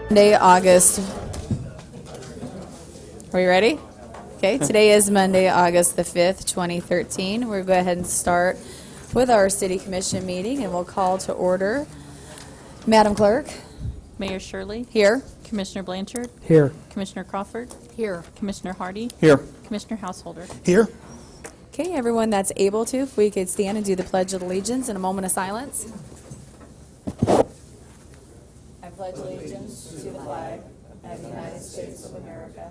Monday, August. Are you ready? Okay, today is Monday, August the 5th, 2013. We'll go ahead and start with our City Commission meeting, and we'll call to order. Madam Clerk. Mayor Shirley. Here. Commissioner Blanchard. Here. Commissioner Crawford. Here. Commissioner Hardy. Here. Commissioner Householder. Here. Okay, everyone that's able to, if we could stand and do the Pledge of Allegiance in a moment of silence. I pledge allegiance to the flag of the United States of America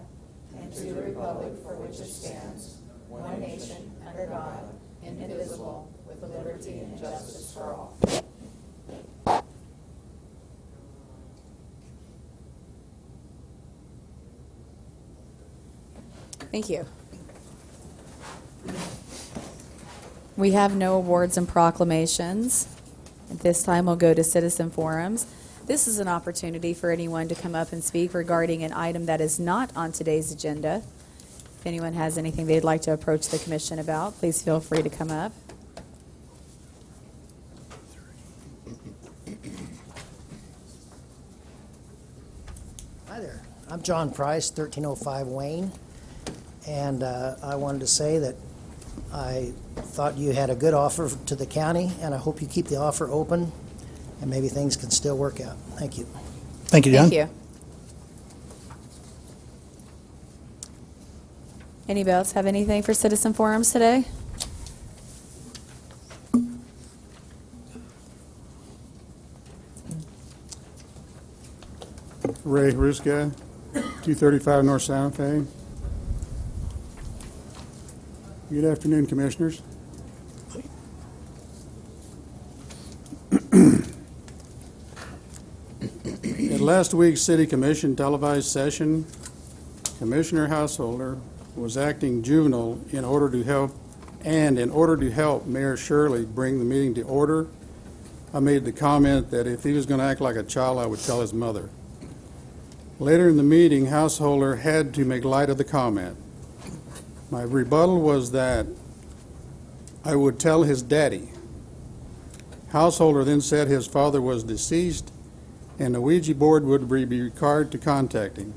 and to the republic for which it stands, one nation, under God, indivisible, with liberty and justice for all. Thank you. We have no awards and proclamations. At this time, we'll go to citizen forums. This is an opportunity for anyone to come up and speak regarding an item that is not on today's agenda. If anyone has anything they'd like to approach the commission about, please feel free to come up. Hi there. I'm John Price, 1305 Wayne, and I wanted to say that I thought you had a good offer to the county, and I hope you keep the offer open, and maybe things can still work out. Thank you. Thank you, John. Thank you. Anybody else have anything for citizen forums today? Ray Haruska, 235 North Santa Fe. Good afternoon, Commissioners. At last week's City Commission televised session, Commissioner Householder was acting juvenile in order to help Mayor Shirley bring the meeting to order. I made the comment that if he was going to act like a child, I would tell his mother. Later in the meeting, Householder had to make light of the comment. My rebuttal was that I would tell his daddy. Householder then said his father was deceased and the Ouija board would be required to contact him.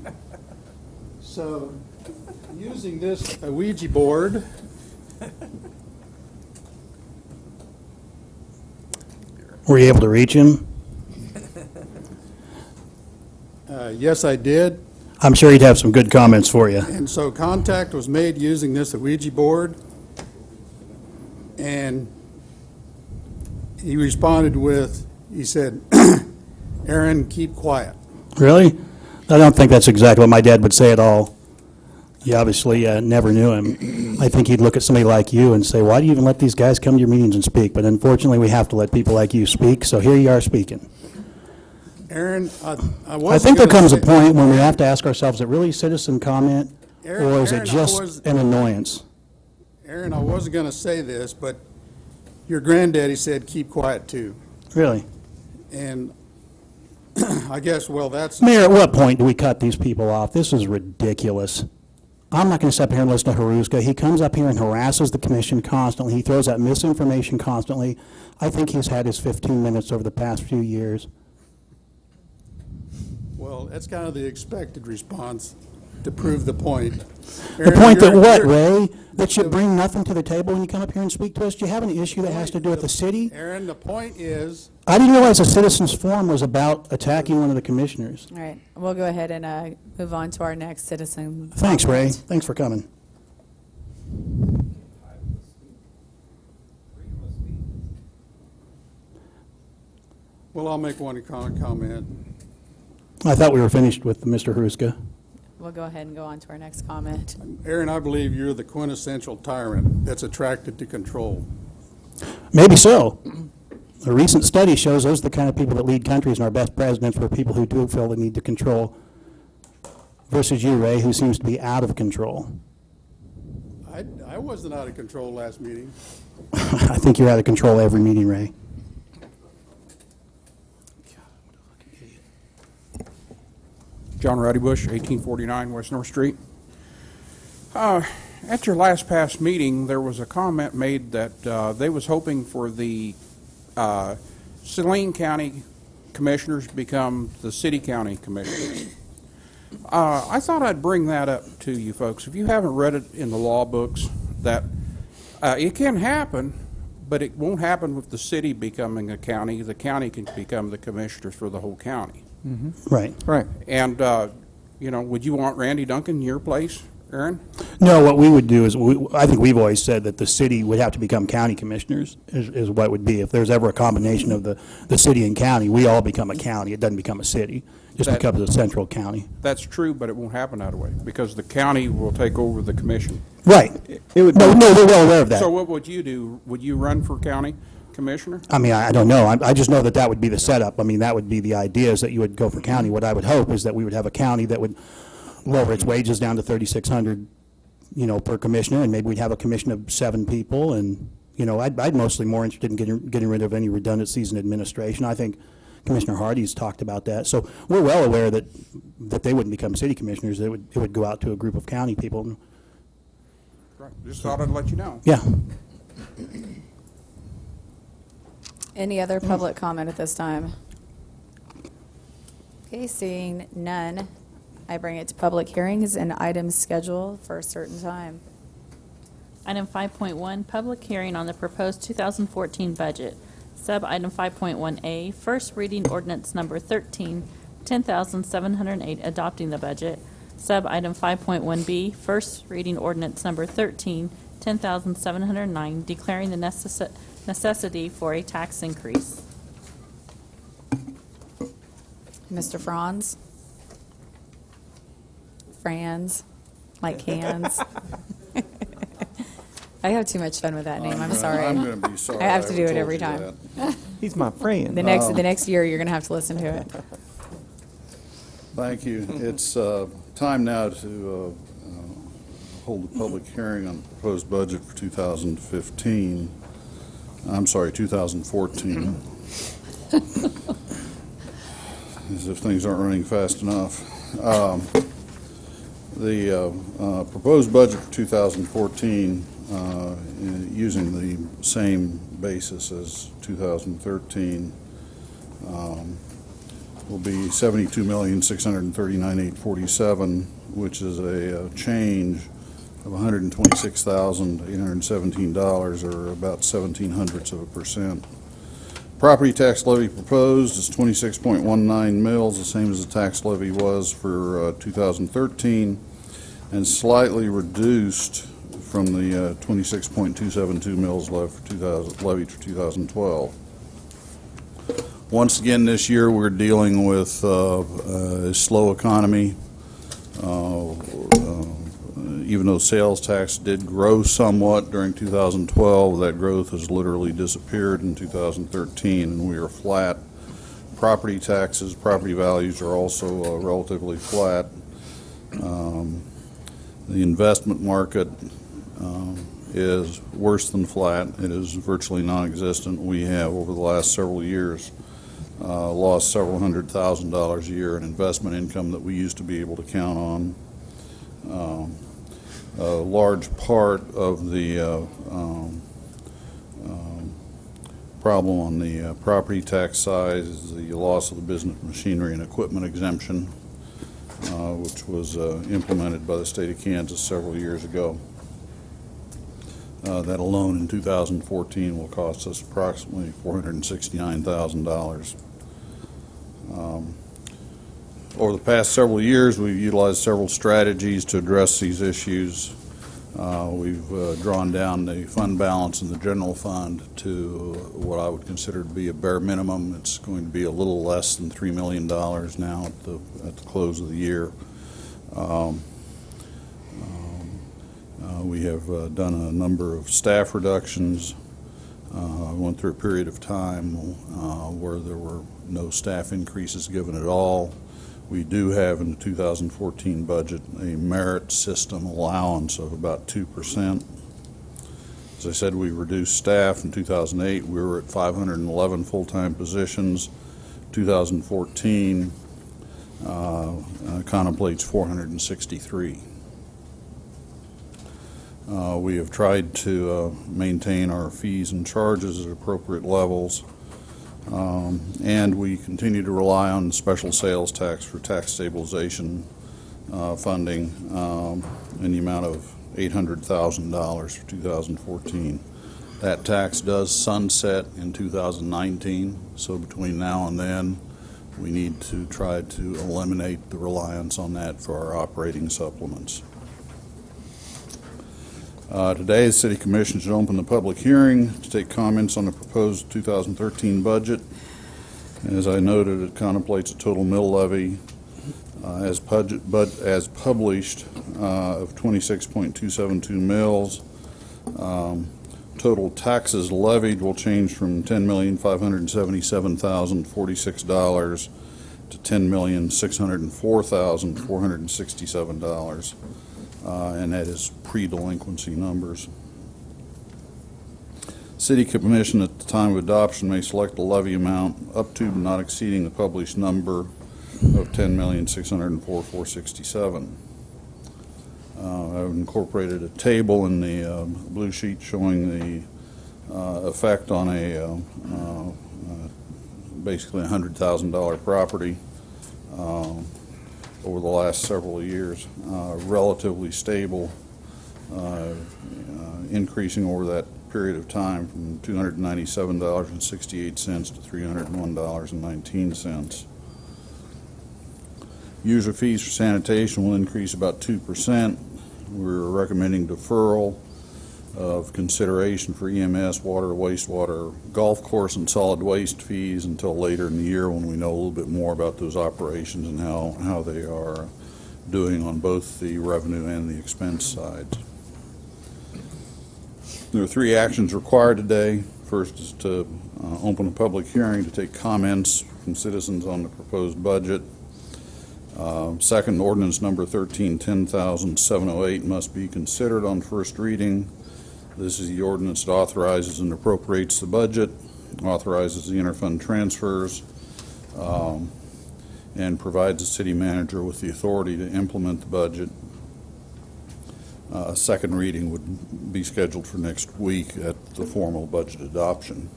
So, using this Ouija board, Were you able to reach him? yes, I did. I'm sure he'd have some good comments for you. And so contact was made using this Ouija board, and he responded with, he said, Aaron, keep quiet. Really? I don't think that's exactly what my dad would say at all. You obviously never knew him. I think he'd look at somebody like you and say, why do you even let these guys come to your meetings and speak? But unfortunately, we have to let people like you speak, so here you are speaking. Aaron, I think there comes a point when we have to ask ourselves, is it really citizen comment, or is it just an annoyance? Aaron, I wasn't going to say this, but your granddaddy said keep quiet too. Really? And I guess, well, that's... Mayor, at what point do we cut these people off? This is ridiculous. I'm not going to sit up here and listen to Haruska. He comes up here and harasses the commission constantly. He throws out misinformation constantly. I think he's had his 15 minutes over the past few years. Well, that's kind of the expected response to prove the point. The point that what, Ray? That you bring nothing to the table when you come up here and speak to us? Do you have an issue that has to do with the city? Aaron, the point is... I didn't realize a citizens forum was about attacking one of the commissioners. All right, we'll go ahead and move on to our next citizen. Thanks, Ray. comment. Thanks for coming. Well, I'll make one comment. I thought we were finished with Mr. Haruska. We'll go ahead and go on to our next comment. Aaron, I believe you're the quintessential tyrant that's attracted to control. Maybe so. A recent study shows those are the kind of people that lead countries, and our best presidents were people who do feel the need to control, versus you, Ray, who seems to be out of control. I wasn't out of control last meeting. I think you're out of control every meeting, Ray. John Rowdy Bush, 1849 West North Street. At your last past meeting, there was a comment made that they was hoping for the Salina County commissioners become the city-county commissioners. I thought I'd bring that up to you folks. If you haven't read it in the law books, that it can happen, but it won't happen with the city becoming a county. The county can become the commissioners for the whole county. Right. Right. And, would you want Randy Duncan in your place, Aaron? No, what we would do is, I think we've always said that the city would have to become county commissioners, is what it would be. If there's ever a combination of the city and county, we all become a county. It doesn't become a city, just becomes a central county. That's true, but it won't happen that way, because the county will take over the commission. Right. No, they're well aware of that. So what would you do? Would you run for county commissioner? I mean, I don't know. I just know that that would be the setup. I mean, that would be the idea, is that you would go for county. What I would hope is that we would have a county that would lower its wages down to $3,600, per commissioner, and maybe we'd have a commission of 7 people. And, I'd mostly more interested in getting rid of any redundancies in administration. I think Commissioner Hardy's talked about that. So we're well aware that they wouldn't become city commissioners. It would go out to a group of county people. Right. Just thought I'd let you know. Yeah. Any other public comment at this time? Okay, seeing none, I bring it to public hearings and items scheduled for a certain time. Item 5.1, public hearing on the proposed 2014 budget. Sub-item 5.1A, first reading ordinance number 13, 10,708, adopting the budget. Sub-item 5.1B, first reading ordinance number 13, 10,709, declaring the necessity for a tax increase. Mr. Franz? Franz, like hands. I have too much fun with that name. I'm sorry. I'm going to be sorry. I have to do ever it every told time. you that. He's my friend. The next year, you're going to have to listen to it. Thank you. It's time now to hold a public hearing on the proposed budget for 2015. I'm sorry, 2014. As if things aren't running fast enough. The proposed budget for 2014, using the same basis as 2013, will be $72,639,847, which is a change of $126,817, or about 0.17%. Property tax levy proposed is 26.19 mils, the same as the tax levy was for 2013, and slightly reduced from the 26.272 mils levied for 2012. Once again this year we're dealing with a slow economy. Even though sales tax did grow somewhat during 2012, that growth has literally disappeared in 2013, and we are flat. Property taxes, property values are also relatively flat. The investment market is worse than flat. It is virtually non-existent. We have, over the last several years, lost several $100,000 a year in investment income that we used to be able to count on. A large part of the problem on the property tax side is the loss of the business machinery and equipment exemption, which was implemented by the state of Kansas several years ago. That alone in 2014 will cost us approximately $469,000. Over the past several years, we've utilized several strategies to address these issues. We've drawn down the fund balance in the general fund to what I would consider to be a bare minimum. It's going to be a little less than $3 million now at the close of the year. We have done a number of staff reductions. I went through a period of time where there were no staff increases given at all. We do have in the 2014 budget a merit system allowance of about 2%. As I said, we reduced staff. In 2008, we were at 511 full-time positions. 2014 contemplates 463. We have tried to maintain our fees and charges at appropriate levels. And we continue to rely on special sales tax for tax stabilization funding in the amount of $800,000 for 2014. That tax does sunset in 2019, so between now and then, we need to try to eliminate the reliance on that for our operating supplements. Today, the City Commission should open the public hearing to take comments on the proposed 2013 budget. As I noted, it contemplates a total mill levy as published of 26.272 mills. Total taxes levied will change from $10,577,046 to $10,604,467, and that is pre-delinquency numbers. City Commission at the time of adoption may select a levy amount up to but not exceeding the published number of $10,604,467. I've incorporated a table in the blue sheet showing the effect on a basically $100,000 property over the last several years. Relatively stable, increasing over that period of time from $297.68 to $301.19. User fees for sanitation will increase about 2%. We're recommending deferral of consideration for EMS, water, wastewater, golf course, and solid waste fees until later in the year when we know a little bit more about those operations and how they are doing on both the revenue and the expense sides. There are 3 actions required today. First is to open a public hearing to take comments from citizens on the proposed budget. Second, ordinance number 13-10,708 must be considered on first reading. This is the ordinance that authorizes and appropriates the budget, authorizes the interfund transfers, and provides the city manager with the authority to implement the budget. A second reading would be scheduled for next week at the formal budget adoption.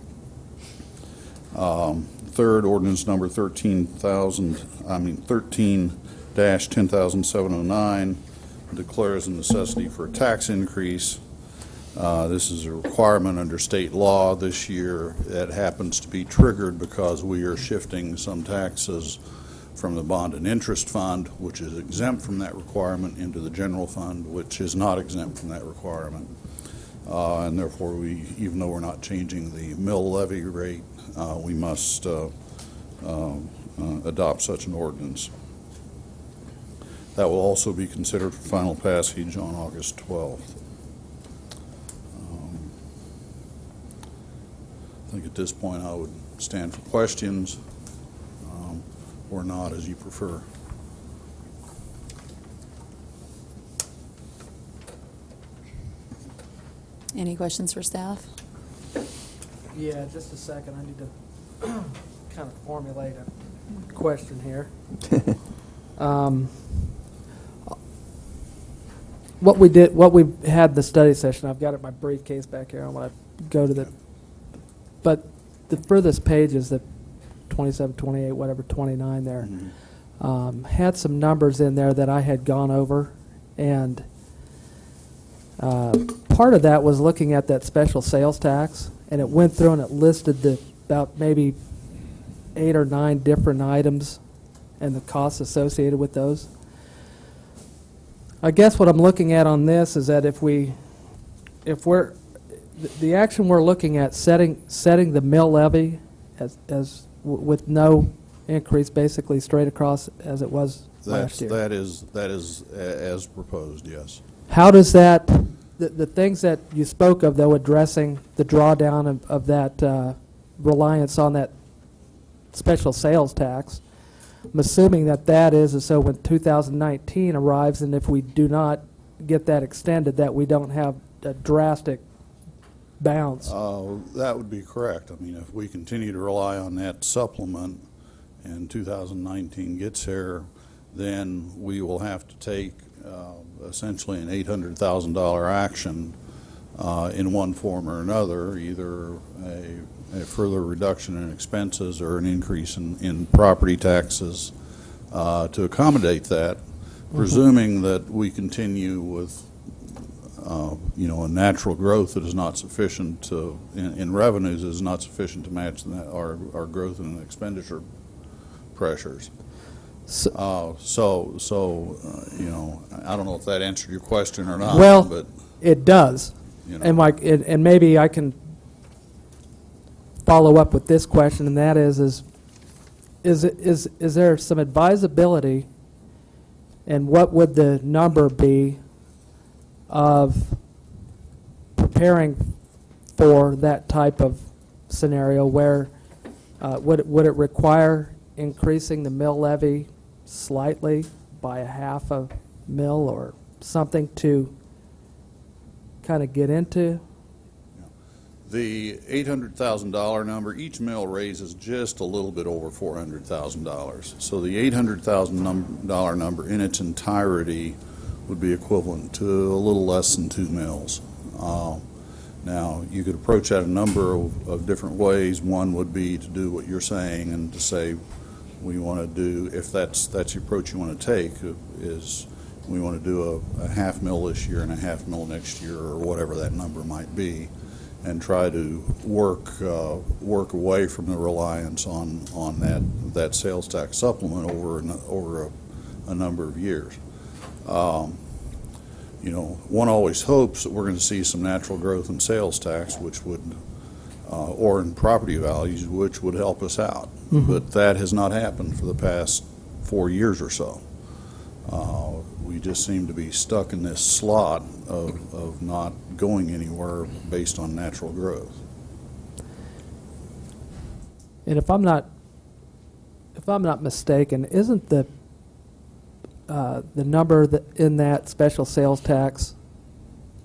Third, ordinance number 13-10,709 declares a necessity for a tax increase. This is a requirement under state law this year that happens to be triggered because we are shifting some taxes from the bond and interest fund, which is exempt from that requirement, into the general fund, which is not exempt from that requirement. And therefore, even though we're not changing the mill levy rate, we must adopt such an ordinance. That will also be considered for final passage on August 12th. I think at this point I would stand for questions, or not, as you prefer. Any questions for staff? Yeah, just a second. I need to kind of formulate a question here. What we had the study session, I've got it in my briefcase back here. I want to go to but the furthest page is the 27, 28, whatever, 29 there. Mm-hmm. Had some numbers in there that I had gone over, and part of that was looking at that special sales tax, and it went through and it listed about maybe 8 or 9 different items and the costs associated with those. I guess what I'm looking at on this is that if we're the action we're looking at setting the mill levy as with no increase, basically straight across as it was last year. That is as proposed, yes. How does that the things that you spoke of, though, addressing the drawdown of that reliance on that special sales tax? I'm assuming that is so when 2019 arrives, and if we do not get that extended, that we don't have a drastic bounce. That would be correct. I mean, if we continue to rely on that supplement and 2019 gets here, then we will have to take essentially an $800,000 action in one form or another, either a further reduction in expenses or an increase in property taxes to accommodate that, presuming that we continue with a natural growth that is not sufficient in revenues is not sufficient to match our growth in expenditure pressures. I don't know if that answered your question or not. Well, but it does. And maybe I can follow up with this question, and that is there some advisability, and what would the number be of preparing for that type of scenario where would it require increasing the mill levy slightly by a half a mill or something to kind of get into? The $800,000 number, each mill raises just a little bit over $400,000. So the $800,000 number in its entirety would be equivalent to a little less than 2 mills. Now, you could approach that a number of different ways. One would be to do what you're saying and to say we want to do, if that's the approach you want to take, is we want to do a half mill this year and a half mill next year or whatever that number might be, and try to work away from the reliance on that sales tax supplement over a number of years. One always hopes that we're going to see some natural growth in sales tax, which would, or in property values, which would help us out. Mm-hmm. But that has not happened for the past 4 years or so. We just seem to be stuck in this slot of not going anywhere based on natural growth. And if I'm not mistaken, isn't the number in that special sales tax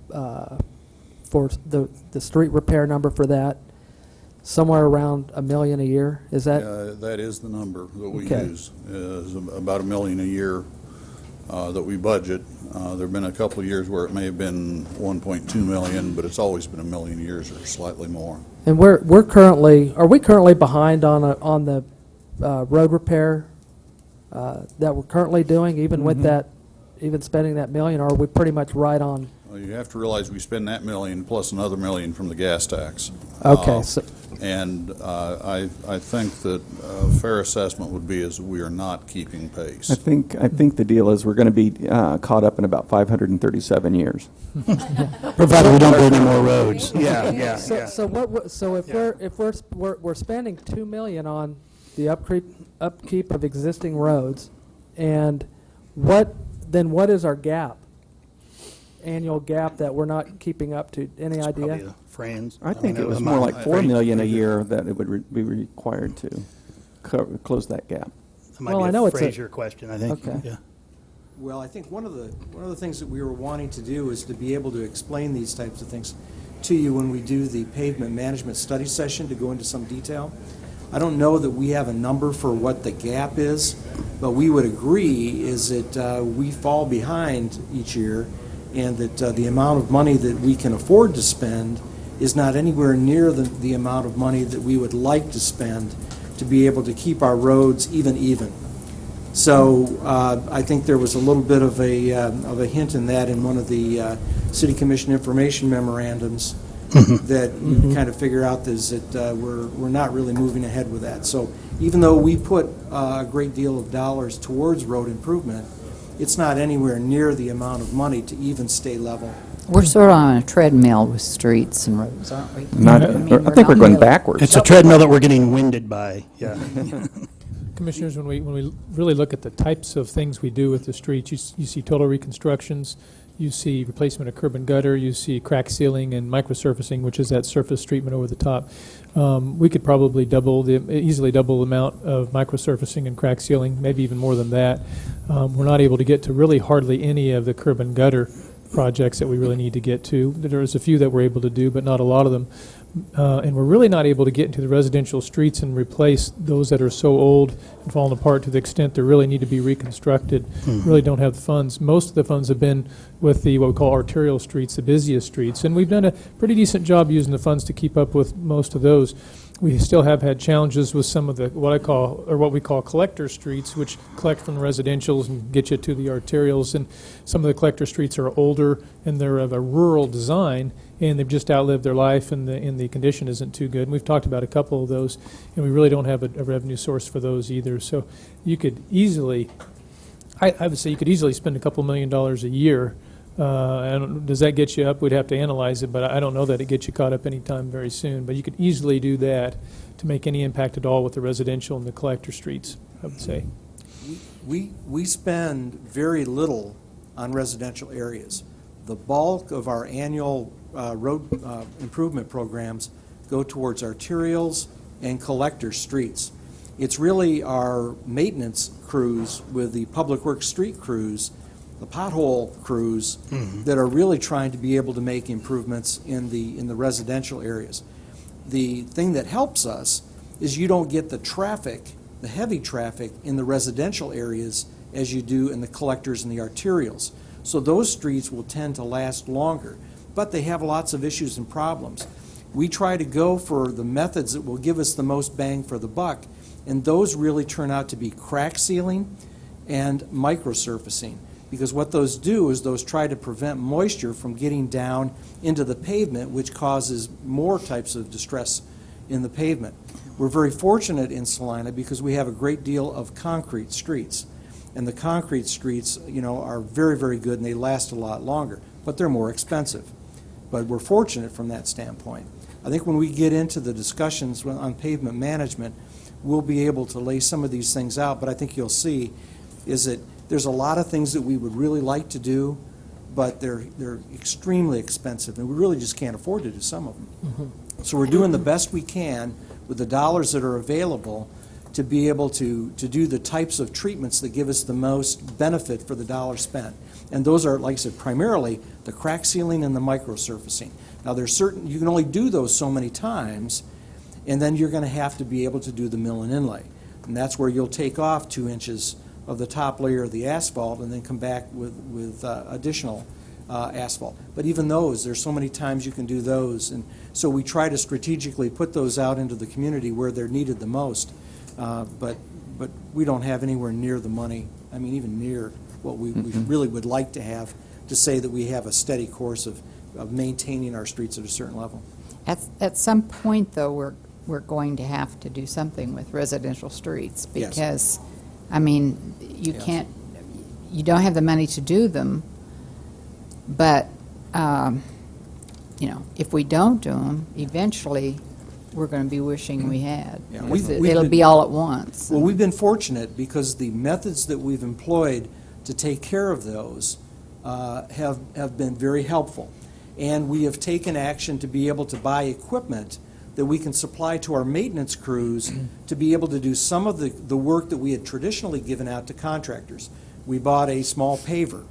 for the street repair number for that somewhere around $1 million a year? Is that? That is the number that we use. Is about $1 million a year that we budget. There have been a couple of years where it may have been 1.2 million, but it's always been $1 million years or slightly more. And are we currently behind on the road repair that we're currently doing, even with that, even spending that $1 million, or are we pretty much right on? Well, you have to realize we spend that $1 million plus another $1 million from the gas tax. Okay. I think that a fair assessment would be is we are not keeping pace. I think the deal is we're going to be caught up in about 537 years. Provided we don't build any more roads. Yeah. So if we're spending $2 million on the upkeep of existing roads, and what is our gap? Annual gap that we're not keeping up to? Any idea? Friends. I think it was more like $4 million a year that it would be required to close that gap. That might be a Fraser question, I think. Okay. Yeah. Well, I think one of the things that we were wanting to do is to be able to explain these types of things to you when we do the pavement management study session, to go into some detail. I don't know that we have a number for what the gap is, but we would agree is that we fall behind each year, and that the amount of money that we can afford to spend is not anywhere near the amount of money that we would like to spend to be able to keep our roads even. So I think there was a little bit of a hint in that in one of the City Commission information memorandums that you kind of figure out is that we're not really moving ahead with that. So even though we put a great deal of dollars towards road improvement, it's not anywhere near the amount of money to even stay level. We're sort of on a treadmill with streets and roads, aren't we? I think we're going backwards. It's a treadmill that we're getting winded by. Yeah. Commissioners, when we really look at the types of things we do with the streets, you see total reconstructions, you see replacement of curb and gutter, you see crack sealing and microsurfacing, which is that surface treatment over the top. We could probably easily double the amount of microsurfacing and crack sealing, maybe even more than that. We're not able to get to really hardly any of the curb and gutter projects that we really need to get to. There's a few that we're able to do, but not a lot of them. And we're really not able to get into the residential streets and replace those that are so old and falling apart to the extent they really need to be reconstructed. Really don't have the funds. Most of the funds have been with the what we call arterial streets, the busiest streets, and we've done a pretty decent job using the funds to keep up with most of those. We still have had challenges with some of the what we call collector streets, which collect from the residentials and get you to the arterials. And some of the collector streets are older and they're of a rural design, and they've just outlived their life, and the condition isn't too good. And we've talked about a couple of those, and we really don't have a revenue source for those either. So you could easily, I would say, you could easily spend a couple $1 million a year. Does that get you up? We'd have to analyze it, but I don't know that it gets you caught up anytime very soon. But you could easily do that to make any impact at all with the residential and the collector streets, I would say. We spend very little on residential areas. The bulk of our annual road improvement programs go towards arterials and collector streets. It's really our maintenance crews with the public works street crews, the pothole crews, that are really trying to be able to make improvements in the residential areas. The thing that helps us is you don't get the traffic, the heavy traffic in the residential areas as you do in the collectors and the arterials. So those streets will tend to last longer, but they have lots of issues and problems. We try to go for the methods that will give us the most bang for the buck, and those really turn out to be crack sealing and microsurfacing. Because what those do is those try to prevent moisture from getting down into the pavement, which causes more types of distress in the pavement. We're very fortunate in Salina because we have a great deal of concrete streets. And the concrete streets, are very, very good, and they last a lot longer, but they're more expensive. But we're fortunate from that standpoint. I think when we get into the discussions on pavement management, we'll be able to lay some of these things out, but I think you'll see is that there's a lot of things that we would really like to do, but they're extremely expensive, and we really just can't afford to do some of them. So we're doing the best we can with the dollars that are available to be able to do the types of treatments that give us the most benefit for the dollar spent. And those are, like I said, primarily the crack sealing and the microsurfacing. Now there's certain, you can only do those so many times, and then you're going to have to be able to do the mill and inlay. And that's where you'll take off 2 inches of the top layer of the asphalt and then come back with additional asphalt. But even those, there's so many times you can do those, and so we try to strategically put those out into the community where they're needed the most. But we don't have anywhere near the money, I mean even near what we really would like to have to say that we have a steady course of maintaining our streets at a certain level. At some point, though, we're going to have to do something with residential streets because, Yes. I mean, you Yes. can't, you don't have the money to do them, but, if we don't do them, eventually we're going to be wishing we had. Yeah, Because we've it'll been- be all at once. Well, we've been fortunate because the methods that we've employed to take care of those have been very helpful. And we have taken action to be able to buy equipment that we can supply to our maintenance crews to be able to do some of the work that we had traditionally given out to contractors. We bought a small paver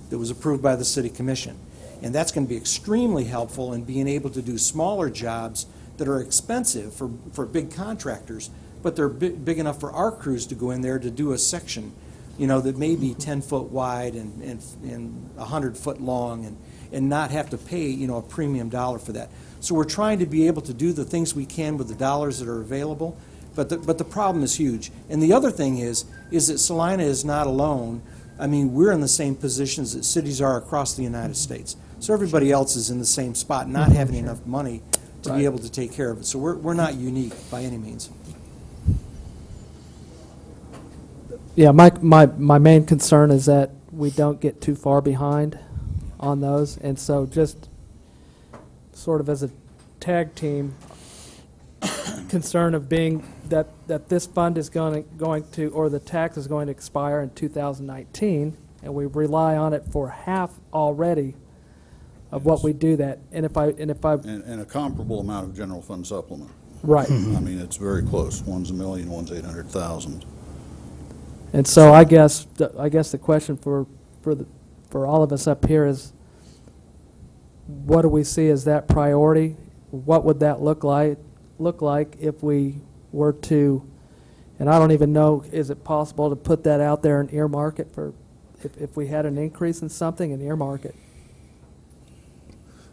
that was approved by the City Commission. And that's going to be extremely helpful in being able to do smaller jobs that are expensive for big contractors, but they're big enough for our crews to go in there to do a section, that may be 10 foot wide and 100 foot long and not have to pay, a premium dollar for that. So we're trying to be able to do the things we can with the dollars that are available, but the problem is huge. And the other thing is that Salina is not alone. I mean, we're in the same positions that cities are across the United States. So everybody else is in the same spot, not having enough money to be able to take care of it. So we're not unique by any means. Yeah, my main concern is that we don't get too far behind on those, and so just sort of as a tag team, concern of being that this fund is going to, or the tax is going to expire in 2019, and we rely on it for half already of what we do that. And if I And a comparable amount of general fund supplement. right. I mean, it's very close. One's $1 million, one's $800,000. And so I guess the question for all of us up here is, what do we see as that priority? what would that look like if we were to, and I don't even know, is it possible to put that out there and earmark it for, if we had an increase in something, and earmark it?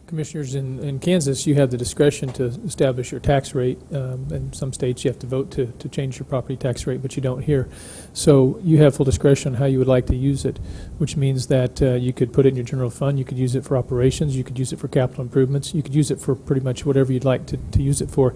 Commissioners, in Kansas, you have the discretion to establish your tax rate. In some states, you have to vote to change your property tax rate, but you don't here. So you have full discretion on how you would like to use it, which means that you could put it in your general fund, you could use it for operations, you could use it for capital improvements, you could use it for pretty much whatever you'd like to use it for.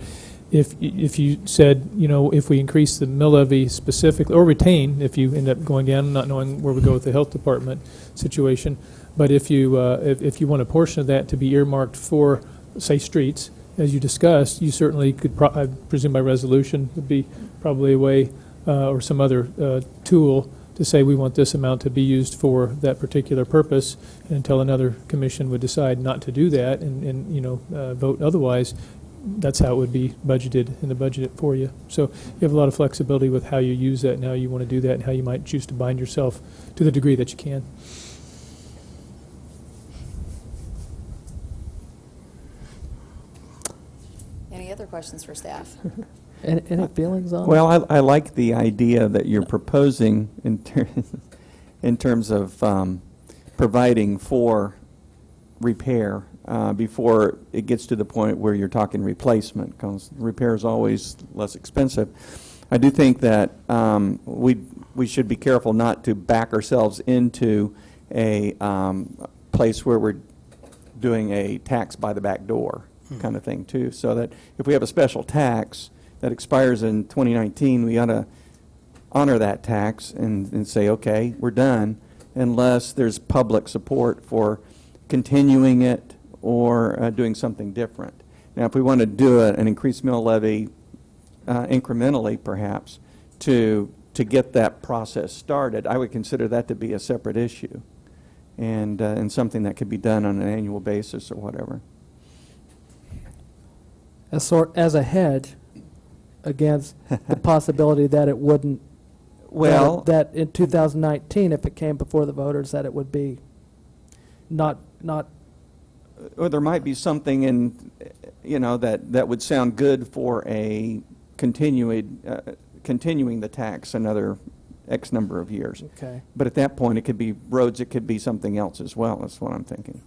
If you said, if we increase the mill levy specifically, or retain, if you end up going down, not knowing where we go with the health department situation, but if you want a portion of that to be earmarked for, say, streets, as you discussed, you certainly could, I presume by resolution, would be probably a way or some other tool to say we want this amount to be used for that particular purpose, and until another commission would decide not to do that and vote otherwise, that's how it would be budgeted in the budget for you. So you have a lot of flexibility with how you use that and how you want to do that and how you might choose to bind yourself to the degree that you can. Any other questions for staff? Any feelings on it? Well, I like the idea that you're proposing in terms of providing for repair before it gets to the point where you're talking replacement, because repair is always less expensive. I do think that we should be careful not to back ourselves into a place where we're doing a tax by the back door kind of thing too, so that if we have a special tax that expires in 2019, we ought to honor that tax and say, okay, we're done, unless there's public support for continuing it or doing something different. Now, if we want to do an increased mill levy incrementally, perhaps, to get that process started, I would consider that to be a separate issue and something that could be done on an annual basis or whatever. As a hedge against the possibility that it wouldn't, well, that in 2019, if it came before the voters, that it would be not. Or there might be something in, that would sound good for a continuing the tax another X number of years. Okay. But at that point, it could be roads, it could be something else as well. That's what I'm thinking.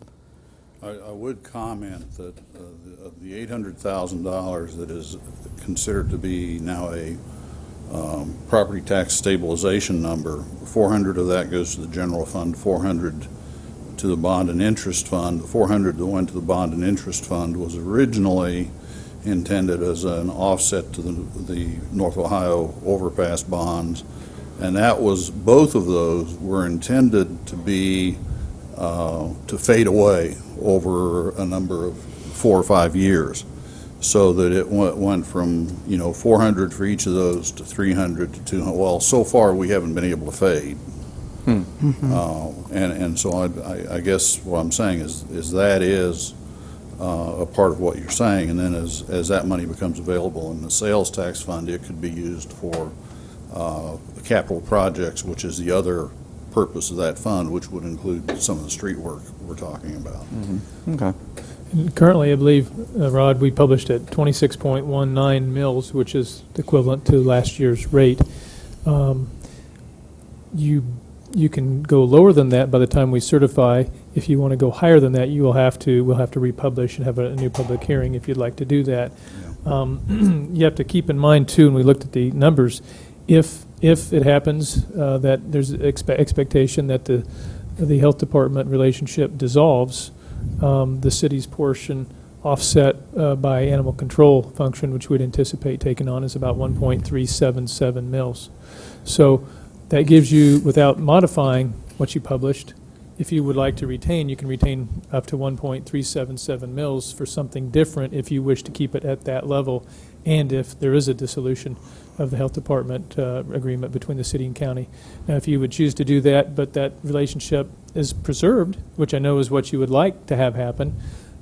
I would comment that of the $800,000 that is considered to be now a property tax stabilization number, 400 of that goes to the general fund, 400 to the bond and interest fund. The 400 that went to the bond and interest fund was originally intended as an offset to the North Ohio overpass bonds, and that was, both of those were intended to be to fade away over a number of 4 or 5 years, so that it went from 400 for each of those to 300 to 200. Well, so far we haven't been able to fade. And so I guess what I'm saying is that is a part of what you're saying, and then as that money becomes available in the sales tax fund, it could be used for capital projects, which is the other purpose of that fund, which would include some of the street work we're talking about. Okay. And currently, I believe, Rod, we published at 26.19 mils, which is equivalent to last year's rate. You can go lower than that by the time we certify. If you want to go higher than that, we'll have to republish and have a new public hearing if you'd like to do that. Yeah. You have to keep in mind too, and we looked at the numbers, if it happens that there's expectation that the health department relationship dissolves, the city's portion offset by animal control function, which we'd anticipate taking on, is about 1.377 mils. So that gives you, without modifying what you published, if you would like to retain, you can retain up to 1.377 mils for something different if you wish to keep it at that level, and if there is a dissolution of the health department agreement between the city and county. Now, if you would choose to do that, but that relationship is preserved, which I know is what you would like to have happen,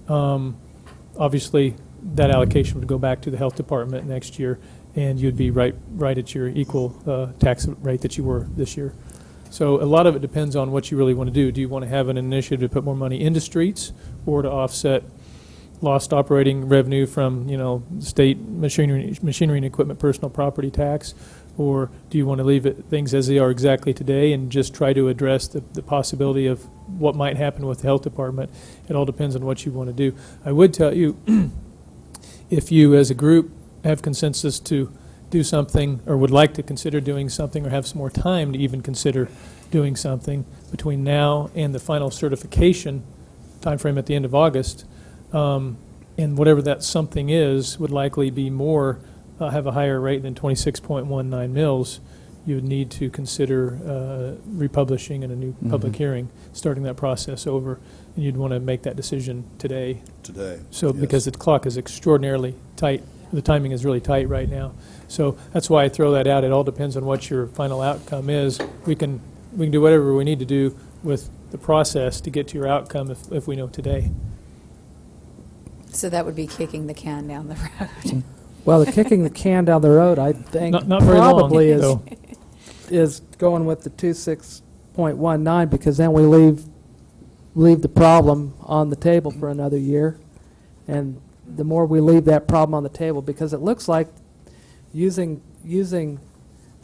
obviously that allocation would go back to the health department next year, and you'd be right at your equal tax rate that you were this year. So a lot of it depends on what you really want to do. Do you want to have an initiative to put more money into streets, or to offset lost operating revenue from, state machinery and equipment personal property tax? Or do you want to leave things as they are exactly today and just try to address the possibility of what might happen with the health department? It all depends on what you want to do. I would tell you, if you as a group have consensus to do something or would like to consider doing something or have some more time to even consider doing something between now and the final certification timeframe at the end of August, and whatever that something is would likely be more, have a higher rate than 26.19 mils, you would need to consider republishing in a new public hearing, starting that process over, and you'd want to make that decision today. So, yes. because the clock is extraordinarily tight, the timing is really tight right now. So that's why I throw that out. It all depends on what your final outcome is. We can do whatever we need to do with the process to get to your outcome if we know today. So that would be kicking the can down the road. Well, the kicking the can down the road, I think, Not very long, probably though. is going with the 26.19, because then we leave the problem on the table for another year. And the more we leave that problem on the table, because it looks like using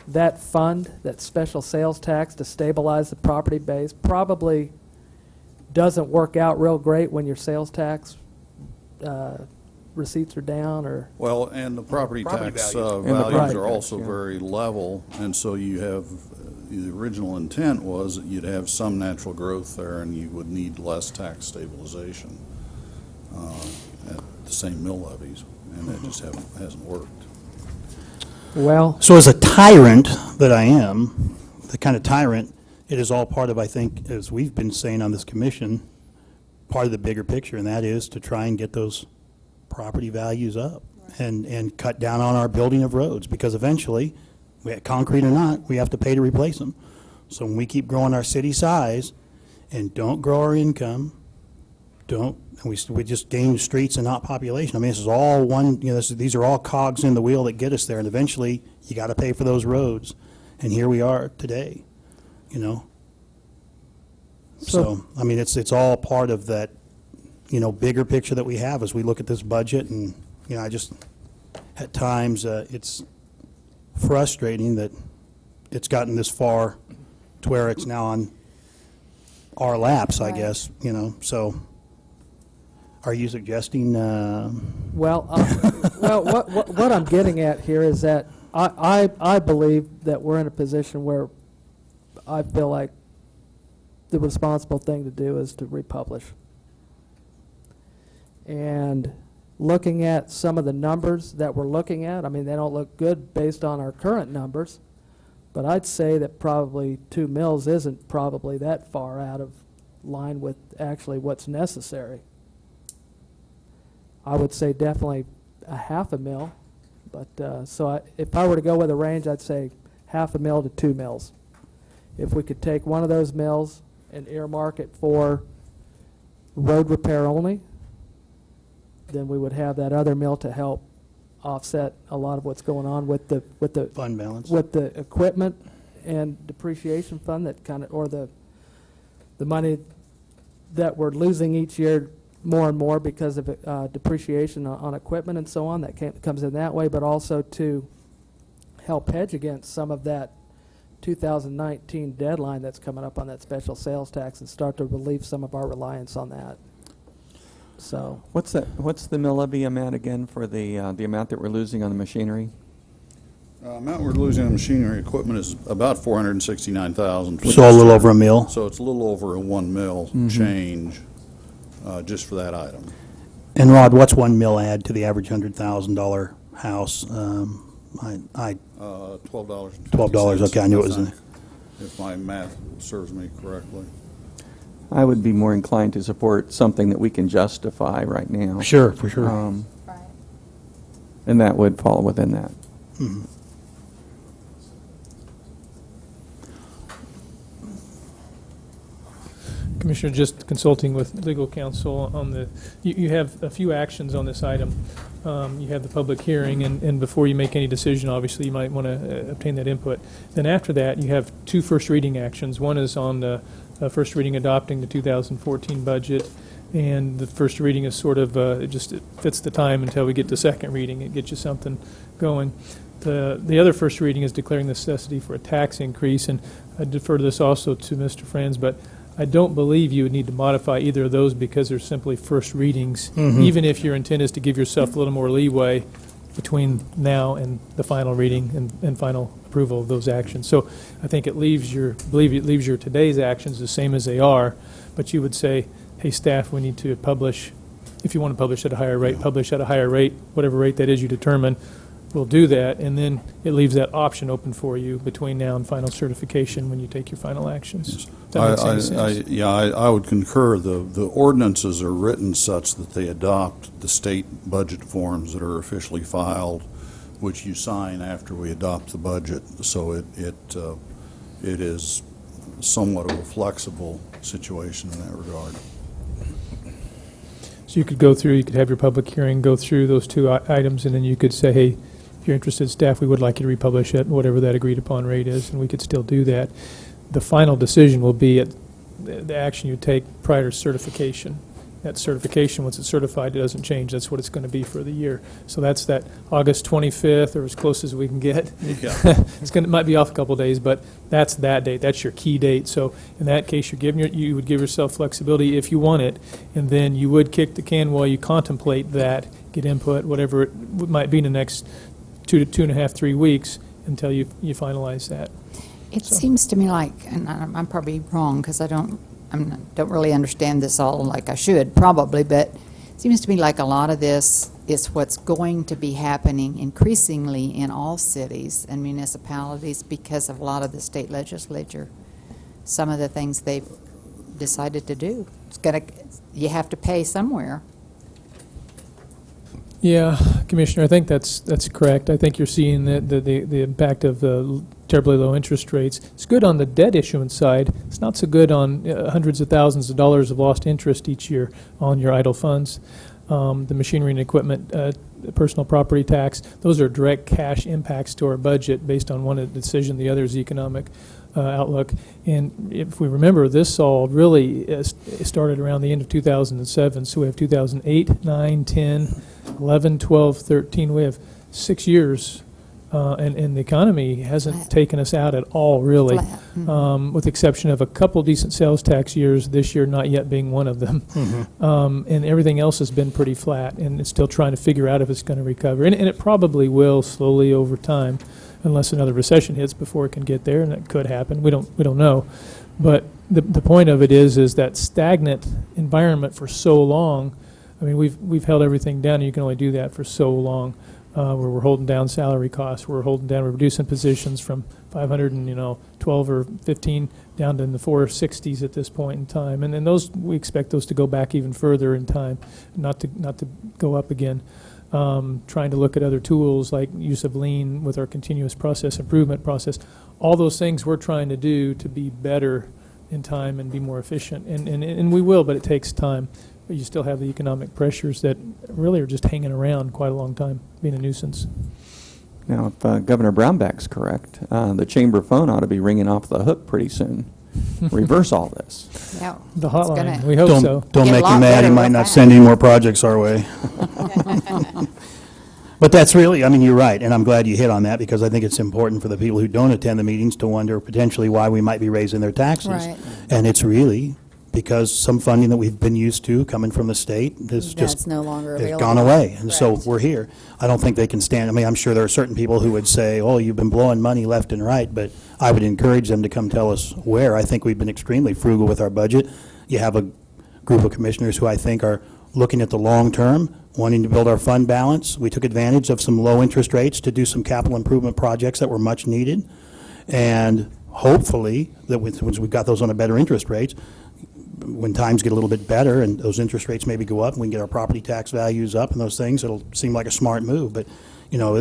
that fund, that special sales tax to stabilize the property base, probably doesn't work out real great when your sales tax receipts are down, or Well, and the property tax values. values are also very level, and so you have, the original intent was that you'd have some natural growth there and you would need less tax stabilization at the same mill levies, and that just hasn't worked. well, So as a tyrant that I am, the kind of tyrant, it is all part of, I think, as we've been saying on this commission, part of the bigger picture, and that is to try and get those property values up and cut down on our building of roads, because eventually, concrete or not, we have to pay to replace them. So when we keep growing our city size and don't grow our income, we just gain streets and not population. I mean, this is all one, these are all cogs in the wheel that get us there, and eventually you got to pay for those roads. And here we are today, So, I mean, it's all part of that, bigger picture that we have as we look at this budget. And, I just, at times, it's frustrating that it's gotten this far to where it's now on our laps, I guess, so. Are you suggesting? well, what I'm getting at here is that I believe that we're in a position where I feel like the responsible thing to do is to republish. And looking at some of the numbers that we're looking at, I mean, they don't look good based on our current numbers, but I'd say that probably 2 mils isn't probably that far out of line with actually what's necessary. I would say definitely a ½ mil, but if I were to go with a range, I'd say ½ mil to 2 mils. If we could take one of those mills and earmark it for road repair only, then we would have that other mill to help offset a lot of what's going on with the Fund balance. with the equipment and depreciation fund, that kind of, or the money that we're losing each year more and more because of depreciation on equipment and so on, that comes in that way, but also to help hedge against some of that 2019 deadline that's coming up on that special sales tax, and start to relieve some of our reliance on that. So What's the mill levy amount again for the amount that we're losing on the machinery? Amount we're losing on machinery equipment is about $469,000. So a little over a mil. So it's a little over a 1 mil change just for that item. And Rod, what's 1 mil add to the average $100,000 house? $12. $12, okay, I knew it was in there. If my math serves me correctly. I would be more inclined to support something that we can justify right now. Sure, for sure. Right. And that would fall within that. Commissioner, just consulting with legal counsel on you have a few actions on this item. You have the public hearing, and before you make any decision, obviously, you might want to obtain that input. Then after that, you have 2 first reading actions. One is on the first reading adopting the 2014 budget, And the first reading is sort of, it fits the time until we get to second reading. It gets you something going. The other first reading is declaring necessity for a tax increase, and I defer to this also to Mr. Franz, but I don't believe you would need to modify either of those because they're simply first readings, even if your intent is to give yourself a little more leeway between now and the final reading and final approval of those actions. So I think it leaves your today's actions the same as they are, but you would say, hey, staff, we need to publish, if you want to publish at a higher rate, publish at a higher rate, whatever rate that is you determine. We'll do that, and then it leaves that option open for you between now and final certification when you take your final actions. That makes any sense. I would concur. The ordinances are written such that they adopt the state budget forms that are officially filed, which you sign after we adopt the budget. So it is somewhat of a flexible situation in that regard. So you could go through, you could have your public hearing, go through those two items, and then you could say, hey, if you're interested, staff, we would like you to republish it, whatever that agreed upon rate is, and we could still do that. The final decision will be at the action you take prior to certification. That certification, once it's certified, it doesn't change. That's what it's going to be for the year. So that's that August 25th, or as close as we can get. Yeah. It might be off a couple of days, but that's that date. That's your key date. So in that case, you would give yourself flexibility if you want it, and then you would kick the can while you contemplate that, get input, whatever it might be in the next 2.5, 3 weeks until you finalize that. It seems to me like, and I'm probably wrong because I don't really understand this all like I should probably, but it seems to me like a lot of this is what's going to be happening increasingly in all cities and municipalities because of a lot of the state legislature, some of the things they've decided to do. You have to pay somewhere. Yeah, Commissioner, I think that's correct. I think you're seeing the impact of the terribly low interest rates. It's good on the debt issuance side. It's not so good on hundreds of thousands of dollars of lost interest each year on your idle funds. The machinery and equipment, personal property tax, those are direct cash impacts to our budget based on one decision, the other is economic outlook. And if we remember, this all really started around the end of 2007. So we have 2008, 9, 10, 11, 12, 13. We have 6 years, and the economy hasn't taken us out at all, really, with the exception of a couple decent sales tax years, this year not yet being one of them. And everything else has been pretty flat, and it's still trying to figure out if it's going to recover. And it probably will slowly over time, unless another recession hits before it can get there, and that could happen. We don't know. But the point of it is that stagnant environment for so long. I mean, we've held everything down, and you can only do that for so long. Where we're holding down salary costs, we're reducing positions from 512 or 15 down to in the 460s at this point in time, and then we expect those to go back even further in time, not to go up again. Trying to look at other tools like use of lean with our continuous process improvement process. All those things we're trying to do to be better in time and be more efficient, and we will, but it takes time. But you still have the economic pressures that really are just hanging around quite a long time, being a nuisance. Now, if Governor Brownback's correct, the chamber phone ought to be ringing off the hook pretty soon. Reverse all this. Yeah, the hotline, we hope so. Don't make him mad. He might not send any more projects our way. But that's really, I mean, you're right, and I'm glad you hit on that because I think it's important for the people who don't attend the meetings to wonder potentially why we might be raising their taxes. Right. And it's really because some funding that we've been used to coming from the state That's no longer has available. gone away. And so Correct. we're here. I don't think they can stand, I mean, I'm sure there are certain people who would say, oh, you've been blowing money left and right, but I would encourage them to come tell us where. I think we've been extremely frugal with our budget. You have a group of commissioners who I think are looking at the long term, wanting to build our fund balance. We took advantage of some low interest rates to do some capital improvement projects that were much needed. And hopefully, that once we've got those on a better interest rates, when times get a little bit better and those interest rates maybe go up and we can get our property tax values up and those things, it'll seem like a smart move. But, you know,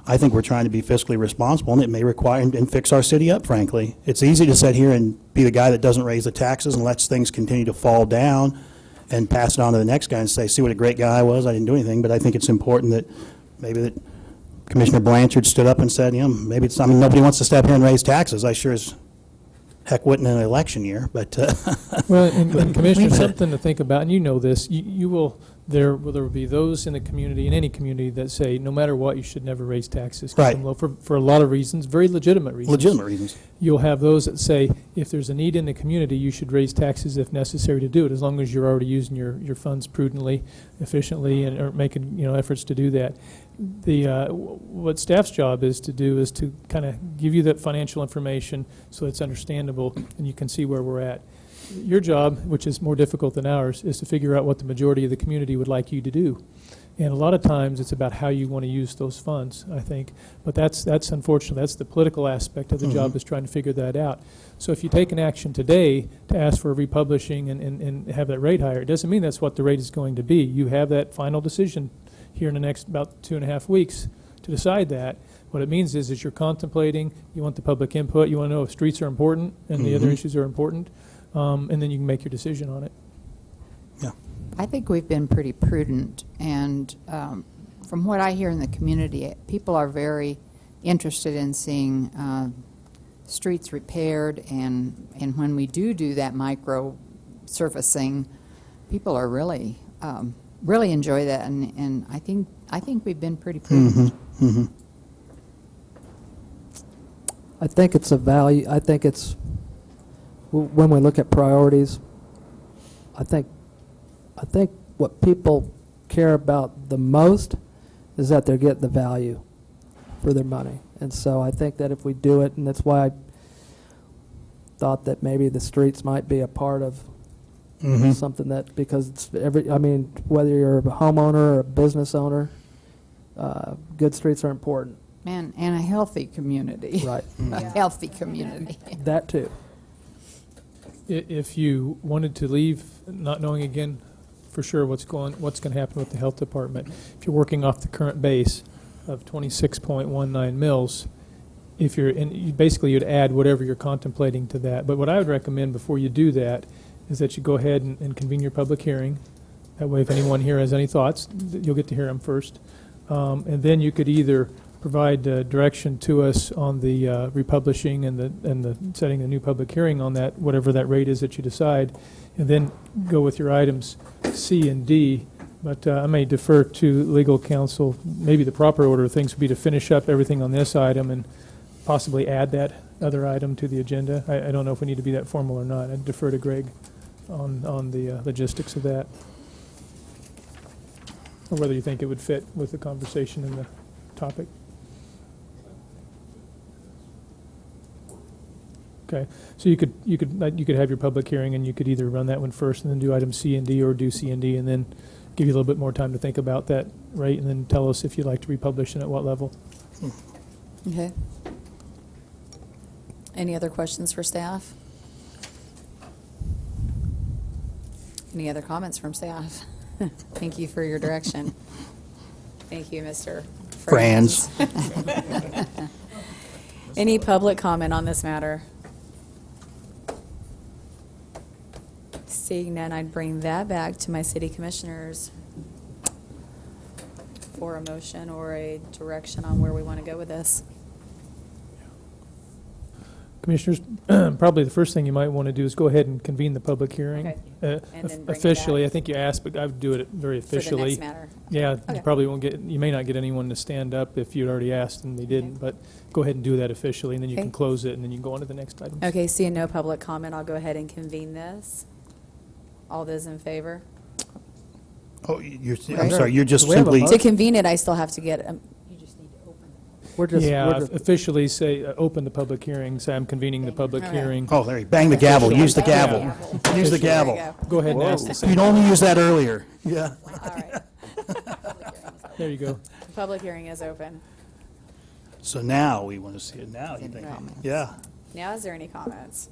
I think we're trying to be fiscally responsible, and it may require and fix our city up, frankly. It's easy to sit here and be the guy that doesn't raise the taxes and lets things continue to fall down and pass it on to the next guy and say, see what a great guy I was, I didn't do anything. But I think it's important that maybe that Commissioner Blanchard stood up and said, you know, maybe it's, I mean, nobody wants to step here and raise taxes. I sure as Heck, wasn't an election year, but Well, and Commissioner, something to think about, and you know this, there will be those in the community, in any community, that say, no matter what, you should never raise taxes. Keep Right. them low, for a lot of reasons, very legitimate reasons. legitimate reasons. You'll have those that say, if there's a need in the community, you should raise taxes if necessary to do it, as long as you're already using your funds prudently, efficiently, and are making efforts to do that. What staff's job is to do is to kind of give you that financial information so it's understandable and you can see where we're at. Your job, which is more difficult than ours, is to figure out what the majority of the community would like you to do. And a lot of times it's about how you want to use those funds, I think. But that's unfortunate. That's the political aspect of the job, is trying to figure that out. So if you take an action today to ask for republishing and have that rate higher, it doesn't mean that's what the rate is going to be. You have that final decision here in the next about 2.5 weeks to decide that. What it means is you're contemplating, you want the public input, you want to know if streets are important and the other issues are important, and then you can make your decision on it. Yeah. I think we've been pretty prudent, and from what I hear in the community, people are very interested in seeing streets repaired, and when we do that micro surfacing, people are really enjoy that, and I think we've been pretty prudent. I think it's a value. I think it's, when we look at priorities, I think what people care about the most is that they're getting the value for their money. And so I think that if we do it, and that's why I thought that maybe the streets might be a part of something that, because it's whether you're a homeowner or a business owner, good streets are important. And a healthy community. Right. A healthy community. That too. If you wanted to leave not knowing again for sure what's going to happen with the health department, if you're working off the current base of 26.19 mils, you'd add whatever you're contemplating to that. But what I would recommend before you do that is that you go ahead and convene your public hearing. That way, if anyone here has any thoughts, you'll get to hear them first. And then you could either provide direction to us on the republishing and the setting a new public hearing on that, whatever that rate is that you decide, and then go with your items C and D. But I may defer to legal counsel. Maybe the proper order of things would be to finish up everything on this item and possibly add that other item to the agenda. I don't know if we need to be that formal or not. I'd defer to Greg on the logistics of that, or whether you think it would fit with the conversation and the topic. Okay, so you could have your public hearing, and you could either run that one first and then do item C and D, or do C and D and then give you a little bit more time to think about that rate, and then tell us if you'd like to republish and at what level. Okay. Any other questions for staff? Any other comments from staff? Thank you for your direction. Thank you, Mr. Franz. Any public comment on this matter? Seeing none, I'd bring that back to my city commissioners for a motion or a direction on where we want to go with this. Commissioners, probably the first thing you might want to do is go ahead and convene the public hearing. Okay. And then bring it Officially, back. I think you asked, but I would do it very officially. For the next matter. Yeah, Okay. you probably won't you may not get anyone to stand up if you'd already asked and they didn't, but go ahead and do that officially, and then you Okay. can close it, and then you can go on to the next item. Okay, seeing no public comment, I'll go ahead and convene this. All those in favor? Oh, I'm Right. sorry, you're just We have a simply, motion. To convene it, I still have to get, We're just, Officially say, open the public hearing, say I'm convening the public Okay. hearing. oh, there you bang the gavel, use the gavel. Use the There we gavel. go. Go ahead and ask the same. You'd only use that earlier. Yeah. All right. There you go. The public hearing is open. So now we want to see it now, you think? Comments. Yeah. Now, is there any comments?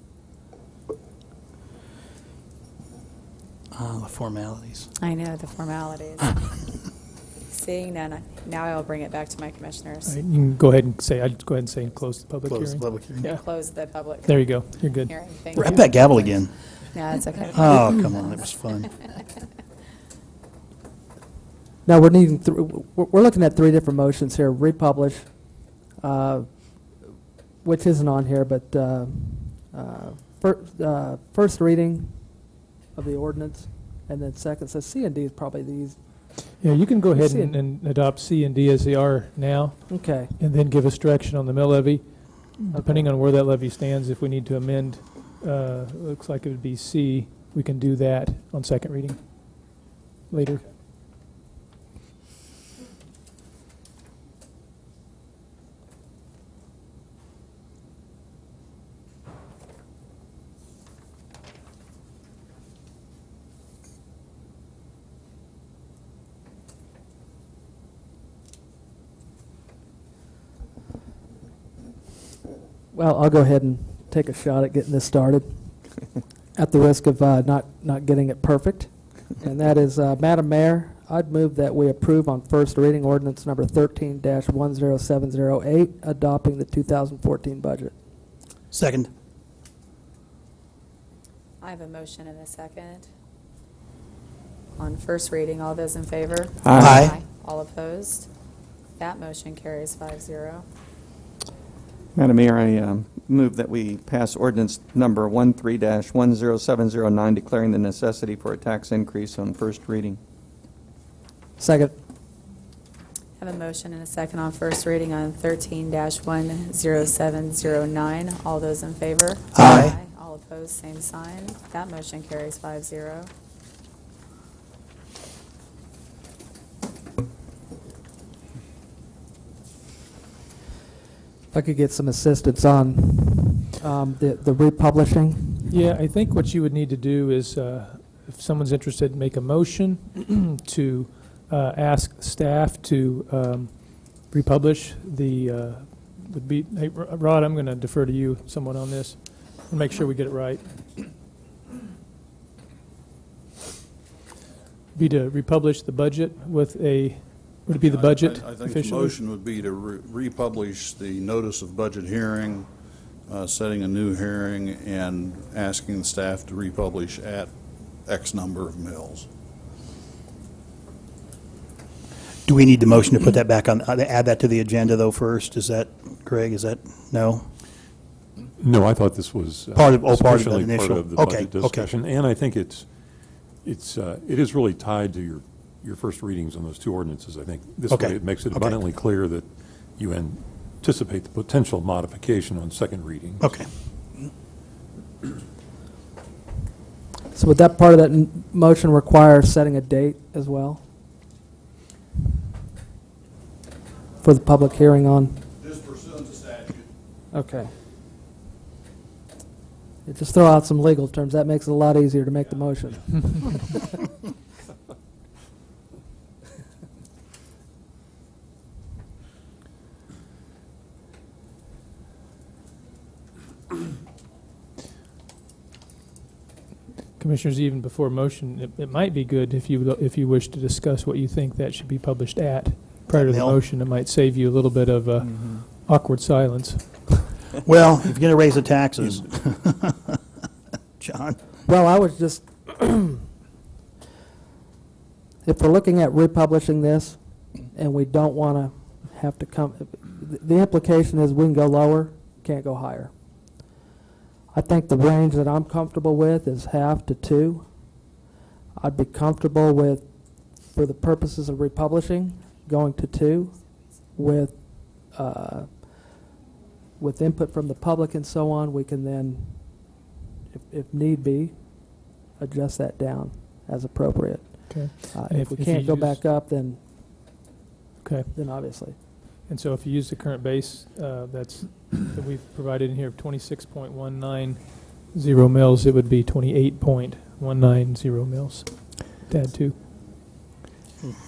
The formalities. I know, the formalities. Seeing none, now I'll bring it back to my All commissioners. right, you can go ahead and say, I'd go ahead and say close the public Close the hearing. public hearing. Yeah, Close the public there you go. You're good. hearing. Thank Grab you. that gavel again. No, it's okay. Oh, come on, it was fun. now we're needing, we're looking at 3 different motions here. Republish, which isn't on here, but First reading of the ordinance, and then second, so C and D is probably these. Yeah, you can go ahead C and adopt C and D as they are now, Okay. and then give us direction on the mill levy. Depending on where that levy stands, if we need to amend, looks like it would be C, we can do that on second reading later. Well, I'll go ahead and take a shot at getting this started, at the risk of not getting it perfect. And that is, Madam Mayor, I'd move that we approve on first reading ordinance number 13-10708, adopting the 2014 budget. Second. I have a motion and a second. On first reading, all those in favor? Aye. All opposed? That motion carries 5-0. Madam Mayor, I move that we pass ordinance number 13-10709, declaring the necessity for a tax increase on first reading. Second. I have a motion and a second on first reading on 13-10709. All those in favor? Aye. All opposed, same sign. That motion carries 5-0. If I could get some assistance on the republishing. Yeah, I think what you would need to do is, if someone's interested, make a motion to ask staff to republish the, would be, hey, Rod, I'm going to defer to you somewhat on this and make sure we get it right. Be to republish the budget with a, would it be the budget I think the officially? motion would be to republish the notice of budget hearing, setting a new hearing, and asking the staff to republish at X number of mills. Do we need the motion to put that back on, add that to the agenda, though, first? Is that, Greg, is that, no? No, I thought this was Part of the sufficiently initial- part of the okay, budget discussion. And I think it is really tied to your first readings on those two ordinances. I think this Okay, way it makes it okay. abundantly clear that you anticipate the potential modification on second reading. Okay. So would that part of that motion require setting a date as well? For the public hearing on? Just pursuant to statute. Okay. You just throw out some legal terms. That makes it a lot easier to make the motion. Commissioners, even before motion, it might be good if you wish to discuss what you think that should be published at prior to the Mill. motion. It might save you a little bit of awkward silence. Well, if you're going to raise the taxes, John. Well, I was just, if we're looking at republishing this, and we don't want to have to come, the implication is we can go lower, can't go higher. I think the range that I'm comfortable with is 1/2 to 2. I'd be comfortable with, for the purposes of republishing, going to 2 with input from the public and so on. We can then, if need be, adjust that down as appropriate. Okay. If we you can't go use- back up, then Okay. obviously. And so if you use the current base that we've provided in here of 26.190 mils, it would be 28.190 mils to add to.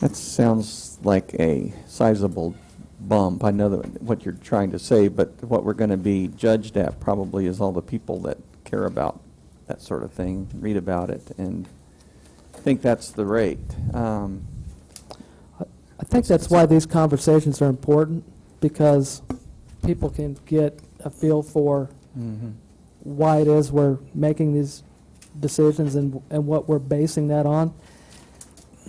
That sounds like a sizable bump. I know that what you're trying to say, but what we're going to be judged at probably is all the people that care about that sort of thing, read about it, and think that's the rate. I think that's why these conversations are important, because people can get a feel for why it is we're making these decisions and what we're basing that on.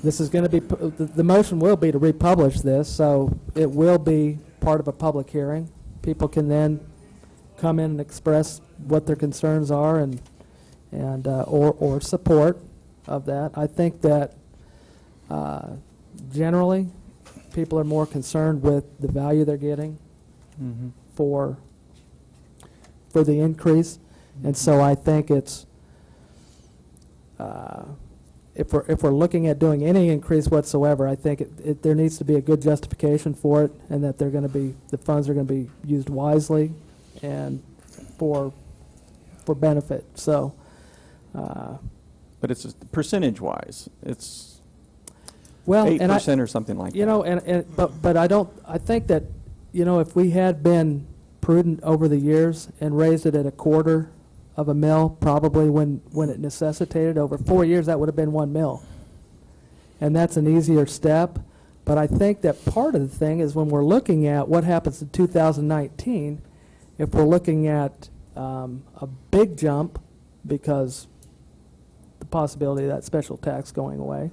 This is going to be, the motion will be to republish this, so it will be part of a public hearing. People can then come in and express what their concerns are and or support of that. I think that generally people are more concerned with the value they're getting for the increase, and so I think it's if we're looking at doing any increase whatsoever, I think there needs to be a good justification for it, and that the funds are going to be used wisely and for benefit. So, But it's percentage-wise, it's well, 8% or something like that. You know, but I think that, you know, if we had been prudent over the years and raised it at 1/4 of a mil, probably when it necessitated, over 4 years, that would have been 1 mil. And that's an easier step. But I think that part of the thing is when we're looking at what happens in 2019, if we're looking at a big jump because the possibility of that special tax going away,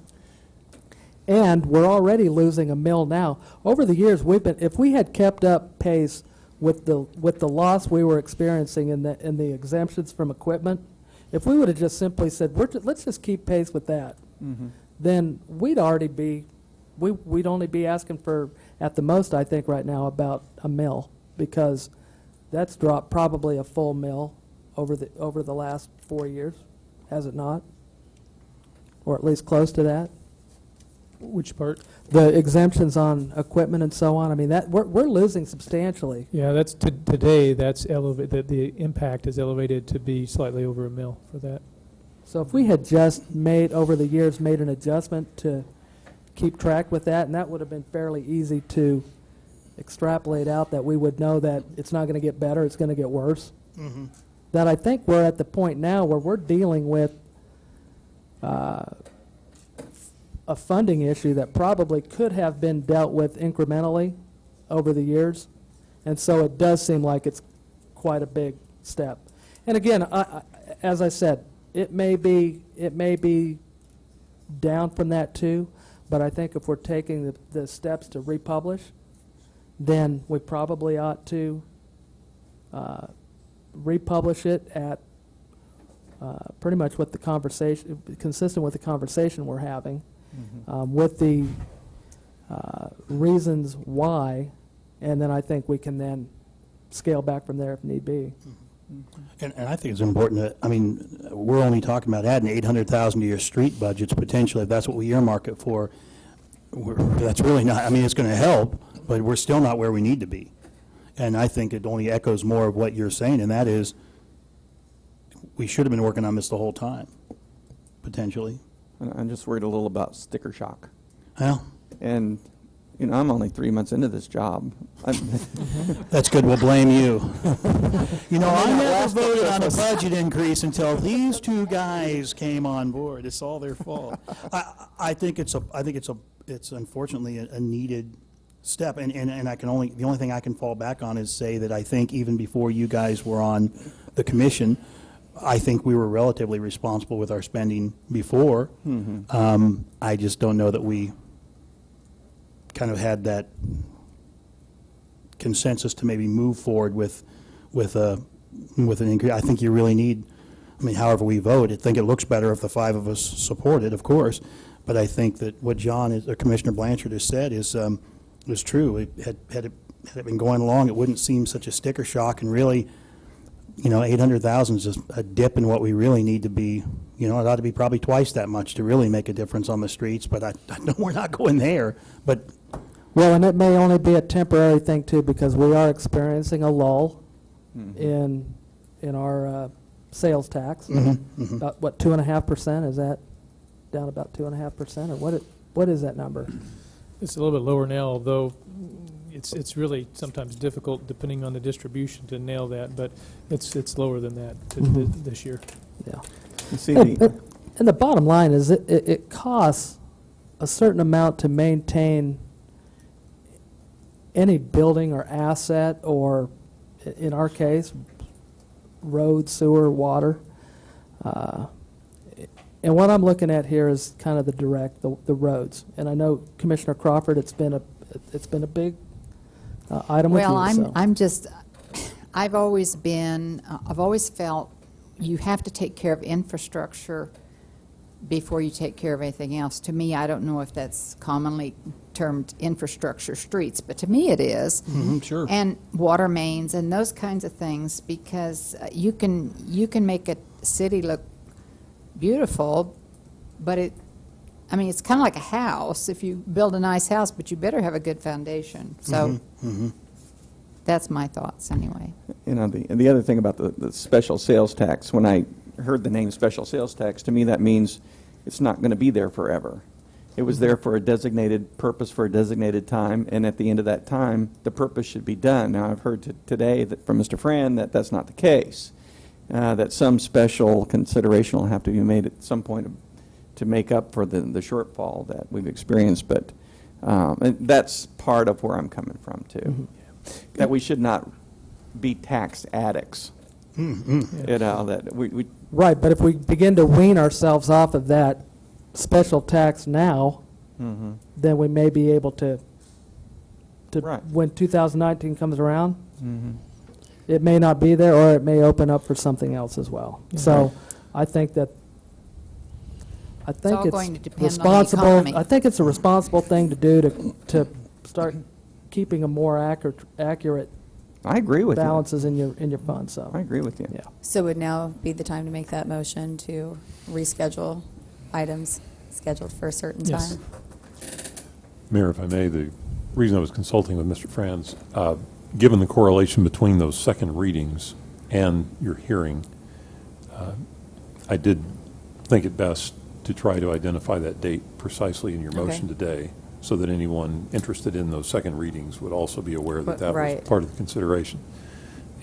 and we're already losing 1 mil now. Over the years, if we had kept up pace with the loss we were experiencing in the exemptions from equipment, if we would have just simply said, let's just keep pace with that, then we'd only be asking for, at the most, I think right now, about 1 mil, because that's dropped probably a full mil over the last 4 years, has it not? Or at least close to that. Which part? The exemptions on equipment and so on. I mean, that we're losing substantially. Yeah, that's today. That's elevated. The impact is elevated to be slightly over 1 mil for that. So if we had just over the years made an adjustment to keep track with that, and that would have been fairly easy to extrapolate out, that we would know that it's not going to get better, it's going to get worse. That I think we're at the point now where we're dealing with a funding issue that probably could have been dealt with incrementally over the years, and so it does seem like it's quite a big step. And again, as I said, it may be down from that too, but I think if we're taking the steps to republish, then we probably ought to republish it at pretty much what the conversation, consistent with the conversation we're having, with the reasons why, and then I think we can then scale back from there if need be. And I think it's important that, I mean, we're only talking about adding 800,000 to your street budgets potentially, if that's what we earmark it for. That's really not, I mean, it's going to help, but we're still not where we need to be. And I think it only echoes more of what you're saying, and that is we should have been working on this the whole time, potentially. I'm just worried a little about sticker shock. Well, And, you know, I'm only 3 months into this job. that's good. We'll blame you. You know, I never voted on a budget increase until these two guys came on board. It's all their fault. I think it's unfortunately a needed step, and the only thing I can fall back on is say that I think even before you guys were on the commission, I think we were relatively responsible with our spending before. I just don't know that we kind of had that consensus to maybe move forward with an increase. I think you really need, I mean, however we vote, I think it looks better if the 5 of us support it, of course, but I think that what Commissioner Blanchard has said is true. Had it been going along, it wouldn't seem such a sticker shock, and really, you know, 800,000 is just a dip in what we really need to be. You know, it ought to be probably twice that much to really make a difference on the streets, but I know we're not going there. But well, and it may only be a temporary thing too, because we are experiencing a lull in our sales tax. About what, 2.5%? Is that down about 2.5%, or what is that number? It's a little bit lower now, although it's really sometimes difficult, depending on the distribution, to nail that. But it's lower than that this year. Yeah. You see and the bottom line is it costs a certain amount to maintain any building or asset, or in our case, road, sewer, water. And what I'm looking at here is kind of the roads. And I know, Commissioner Crawford, it's been a big item with you. Well, so. I've always felt you have to take care of infrastructure before you take care of anything else. To me, I don't know if that's commonly termed infrastructure streets, but to me it is. Sure. And water mains and those kinds of things, because you can make a city look beautiful, but it's kind of like a house. If you build a nice house, but you better have a good foundation. So that's my thoughts anyway. You know, the other thing about the special sales tax, when I heard the name special sales tax, to me that means it's not going to be there forever. It was there for a designated purpose for a designated time, and at the end of that time, the purpose should be done. Now, I've heard today that from Mr. Fran that that's not the case, that some special consideration will have to be made at some point to make up for the shortfall that we've experienced, but and that's part of where I'm coming from, too. That we should not be tax addicts. You know, that we Right, but if we begin to wean ourselves off of that special tax now, then we may be able to Right. when 2019 comes around, it may not be there, or it may open up for something else as well. So I think that all going to depend on the responsible. economy. I think it's a responsible thing to do to start keeping a more accurate I agree with balances in your fund. So you. I agree with you. yeah. So would now be the time to make that motion to reschedule items scheduled for a certain Yes. time? Mayor, if I may, the reason I was consulting with Mr. Franz, given the correlation between those second readings and your hearing, I did think it best to try to identify that date precisely in your motion today, so that anyone interested in those second readings would also be aware that that Right. was part of the consideration.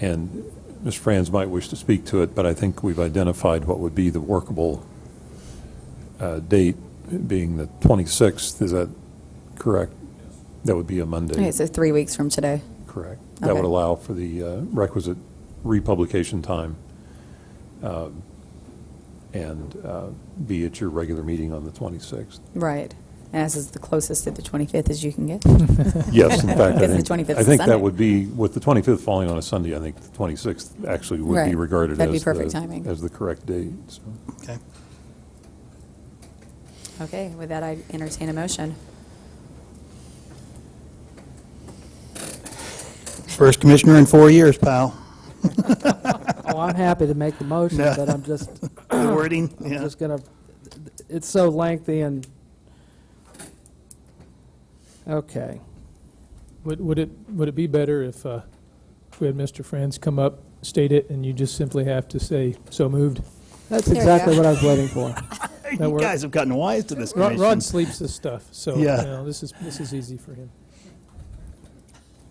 And Mr. Franz might wish to speak to it, but I think we've identified what would be the workable date, being the 26th. Is that correct? That would be a Monday. Okay, so 3 weeks from today. Correct. That Okay. would allow for the requisite republication time and be at your regular meeting on the 26th. Right. And this is the closest to the 25th as you can get. Yes, in fact, Because the 25th I is think Sunday. that would be, with the 25th falling on a Sunday, I think the 26th actually would be Right. regarded That'd be as perfect timing. as the correct date. So. Okay. Okay, with that, I entertain a motion. First commissioner in 4 years, pal. Oh, I'm happy to make the motion, No. but I'm just The wording, I'm yeah. just gonna. It's so lengthy and. Okay. Would it be better if we had Mr. Franz come up, state it, and you just simply have to say, "So moved"? That's There you exactly go. what I was waiting for. That You work? guys have gotten wise to this Rod commission. sleeps this stuff, so Yeah. you know, this is easy for him.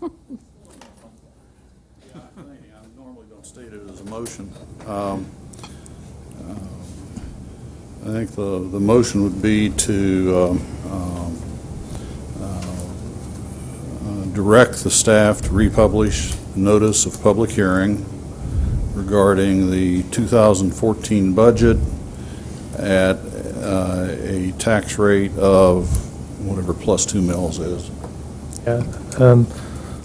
I normally don't state it as a motion. I think the motion would be to direct the staff to republish notice of public hearing regarding the 2014 budget at a tax rate of whatever plus 2 mils is. Yeah.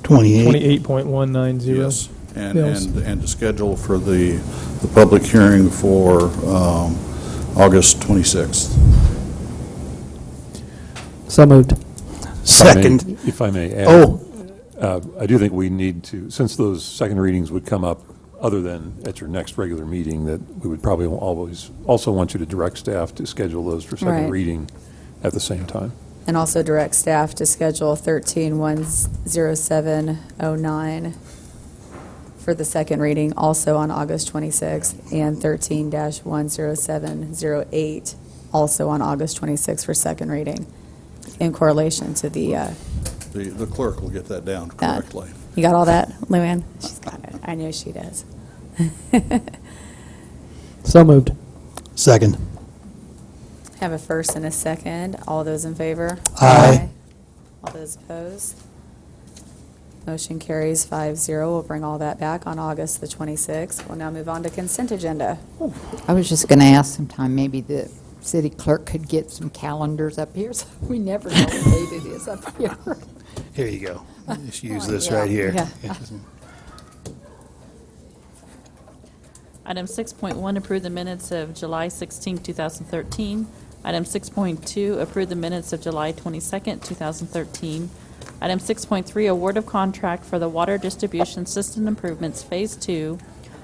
28. 28.190. Yes. And Mills. to schedule for the public hearing for August 26th. So moved. Second. If I may add. Oh. I do think we need to, since those second readings would come up other than at your next regular meeting, that we would probably always also want you to direct staff to schedule those for second Right. reading at the same time. And also direct staff to schedule 13-10709 for the second reading, also on August 26th, and 13-10708, also on August 26th for second reading, in correlation to the, The clerk will get that down correctly. you got all that, Luann? She's got it. I know she does. So moved. Second. Have a first and a second. All those in favor? Aye. All those opposed? Motion carries 5-0. We'll bring all that back on August the 26th. We'll now move on to consent agenda. I was just going to ask sometime, maybe the city clerk could get some calendars up here, so we never know what date it is up here. Here you go. Just use Oh, this yeah, right here. yeah. Item 6.1, approve the minutes of July 16, 2013. Item 6.2, approve the minutes of July 22, 2013. Item 6.3, award of contract for the water distribution system improvements Phase 2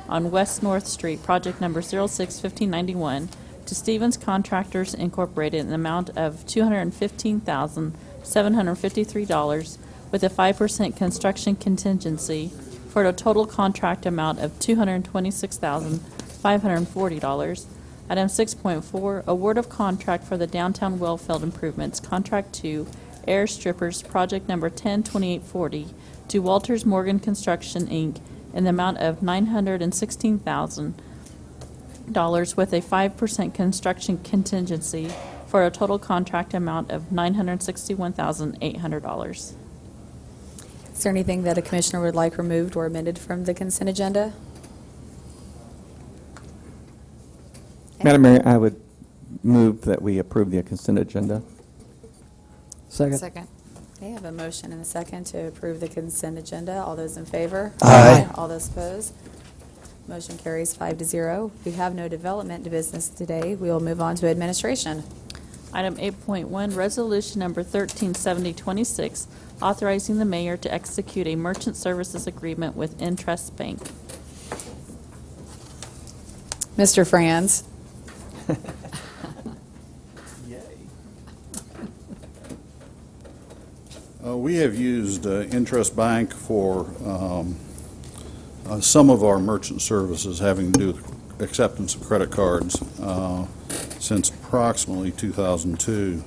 on West North Street, project number 06-1591, to Stevens Contractors Incorporated in the amount of $215,753 with a 5% construction contingency for a total contract amount of $226,540. Item 6.4, award of contract for the downtown Wellfield improvements, Contract 2, Air Strippers, project number 102840, to Walters Morgan Construction, Inc., in the amount of $916,000 with a 5% construction contingency for a total contract amount of $961,800. Is there anything that a commissioner would like removed or amended from the consent agenda? Madam Mayor, I would move that we approve the consent agenda. Second. Second. Okay, I have a motion and a second to approve the consent agenda. All those in favor? Aye. All those opposed? Motion carries 5-0. We have no development to business today. We will move on to administration. Item 8.1, resolution number 137026, authorizing the mayor to execute a merchant services agreement with Intrust Bank. Mr. Franz. We have used Intrust Bank for some of our merchant services having to do with acceptance of credit cards since approximately 2002.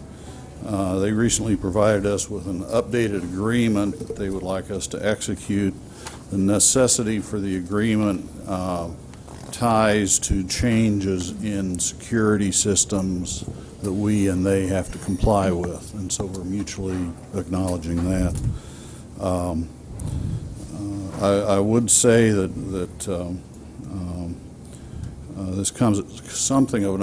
They recently provided us with an updated agreement that they would like us to execute. The necessity for the agreement ties to changes in security systems that we and they have to comply with, and so we're mutually acknowledging that. I would say that this comes at something of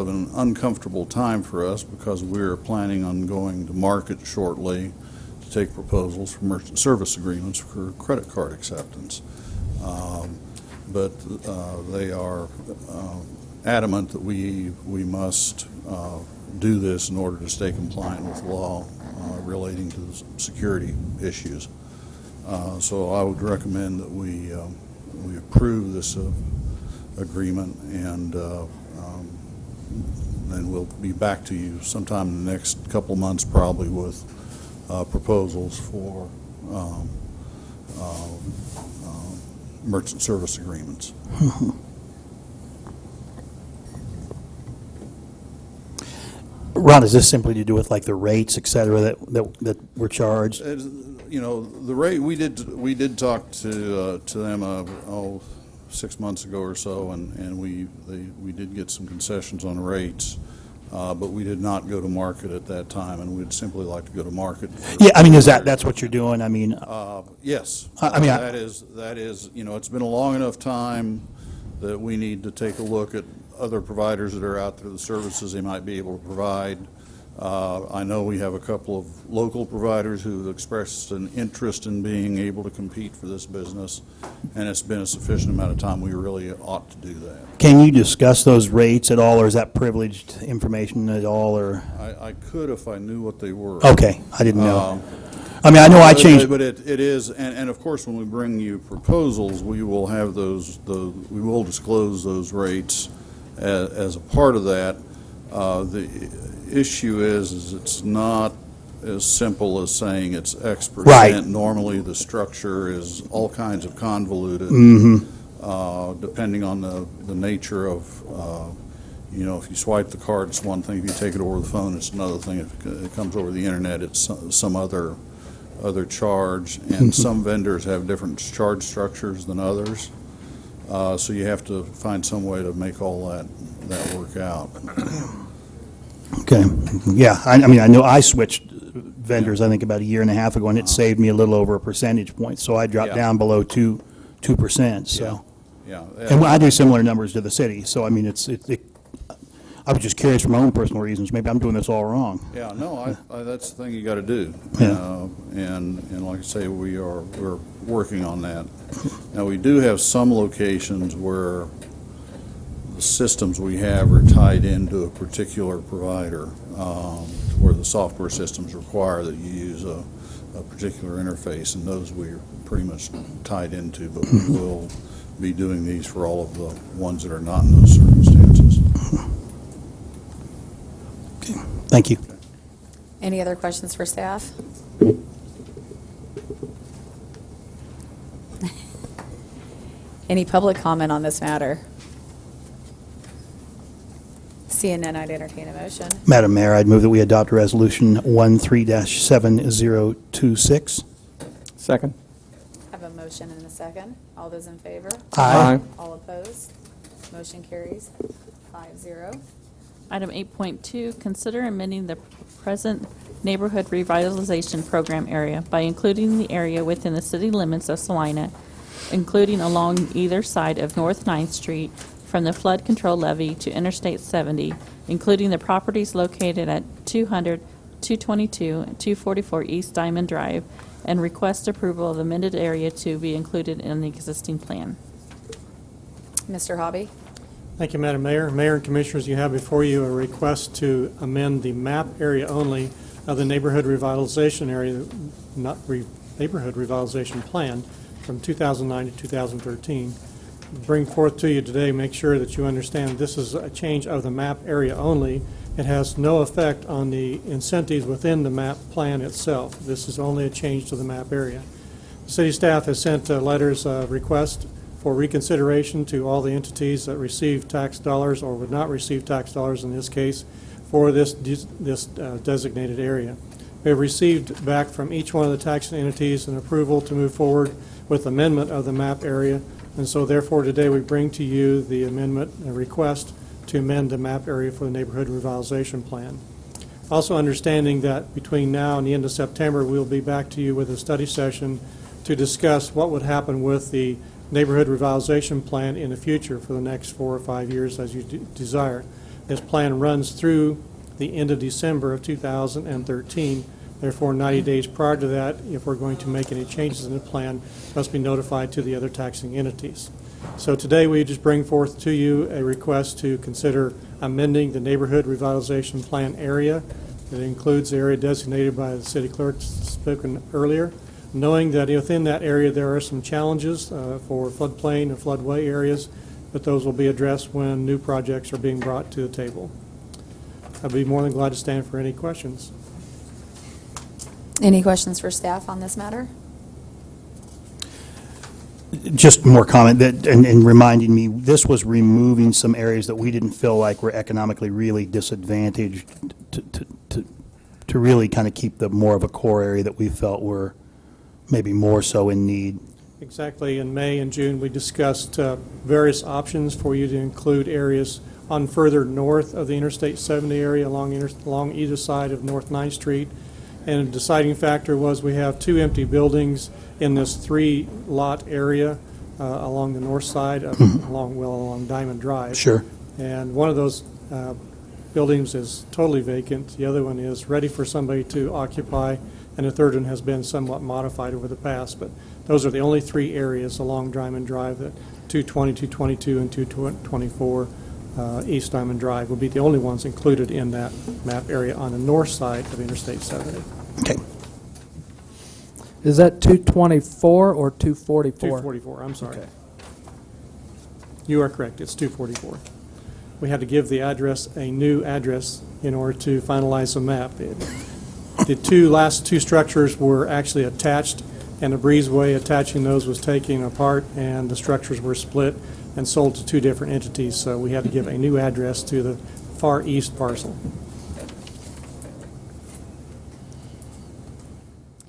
an uncomfortable time for us because we're planning on going to market shortly to take proposals for merchant service agreements for credit card acceptance. But they are adamant that we must do this in order to stay compliant with law relating to security issues. So I would recommend that we approve this agreement, and then we'll be back to you sometime in the next couple months probably with proposals for merchant service agreements. Ron, is this simply to do with like the rates, et cetera, that were charged? You know, the rate, we did talk to them 6 months ago or so, and we did get some concessions on rates, but we did not go to market at that time, and we'd simply like to go to market. Yeah, I mean, that's what you're doing? I mean, yes. I mean, that is, you know, it's been a long enough time that we need to take a look at other providers that are out there, the services they might be able to provide. I know we have a couple of local providers who have expressed an interest in being able to compete for this business, and it's been a sufficient amount of time we really ought to do that. can you discuss those rates at all, or is that privileged information at all, or? I could if I knew what they were. Okay, I didn't know. I mean, I know I changed. But it is, and of course, when we bring you proposals, we will have we will disclose those rates as a part of that. The issue is it's not as simple as saying it's X%. Right. Normally, the structure is all kinds of convoluted, depending on the nature of, you know, if you swipe the card, it's one thing. If you take it over the phone, it's another thing. If it comes over the internet, it's some other charge. And some vendors have different charge structures than others. So you have to find some way to make all that work out. Okay, yeah, I mean, I know I switched vendors, I think, about a year and a half ago, and it saved me a little over a percentage point, so I dropped down below 2%, so. Yeah. And I do similar numbers to the city, so I mean, I was just curious for my own personal reasons. Maybe I'm doing this all wrong. Yeah, no, that's the thing you got to do. Yeah. And like I say, we're working on that. Now, we do have some locations where the systems we have are tied into a particular provider, where the software systems require that you use a particular interface, and those we're pretty much tied into, but we will be doing these for all of the ones that are not in those circumstances. Okay. Thank you. Any other questions for staff? Any public comment on this matter? Seeing none, I'd entertain a motion. Madam Mayor, I'd move that we adopt Resolution 13-7026. Second. Have a motion and a second. All those in favor? Aye. All opposed? Motion carries 5-0. Item 8.2, consider amending the present neighborhood revitalization program area by including the area within the city limits of Salina, including along either side of North 9th Street from the flood control levee to Interstate 70, including the properties located at 200, 222, and 244 East Diamond Drive, and request approval of the amended area to be included in the existing plan. Mr. Hobby? Thank you, Madam Mayor. Mayor and Commissioners, you have before you a request to amend the map area only of the neighborhood revitalization area, neighborhood revitalization plan from 2009 to 2013. Bring forth to you today, make sure that you understand this is a change of the map area only. It has no effect on the incentives within the map plan itself. This is only a change to the map area. The city staff has sent letters of request for reconsideration to all the entities that receive tax dollars or would not receive tax dollars in this case for this designated area. We have received back from each one of the taxing entities an approval to move forward with amendment of the map area, and so therefore today we bring to you the amendment, a request to amend the map area for the neighborhood revitalization plan. Also understanding that between now and the end of September we'll be back to you with a study session to discuss what would happen with the neighborhood revitalization plan in the future for the next 4 or 5 years as you desire. This plan runs through the end of December of 2013. Therefore, 90 days prior to that, if we're going to make any changes in the plan, must be notified to the other taxing entities. So today we just bring forth to you a request to consider amending the neighborhood revitalization plan area. It includes the area designated by the city clerk spoken earlier, knowing that within that area there are some challenges for floodplain and floodway areas, but those will be addressed when new projects are being brought to the table. I'd be more than glad to stand for any questions. Any questions for staff on this matter? Just more comment that, and reminding me, this was removing some areas that we didn't feel like were economically really disadvantaged to really kind of keep the more of a core area that we felt were maybe more so in need. Exactly. In May and June, we discussed various options for you to include areas on further north of the Interstate 70 area along either side of North 9th Street. And a deciding factor was we have 2 empty buildings in this 3-lot area along the north side, along Diamond Drive. Sure. And one of those buildings is totally vacant. The other one is ready for somebody to occupy, and the third one has been somewhat modified over the past. But those are the only 3 areas along Diamond Drive, that 220, 222, and 224 East Diamond Drive will be the only ones included in that map area on the north side of Interstate 70. Okay. Is that 224 or 244? 244, I'm sorry. Okay. You are correct, it's 244. We had to give the address a new address in order to finalize the map. The last two structures were actually attached, and the breezeway attaching those was taken apart, and the structures were split and sold to 2 different entities, so we had to give a new address to the far east parcel.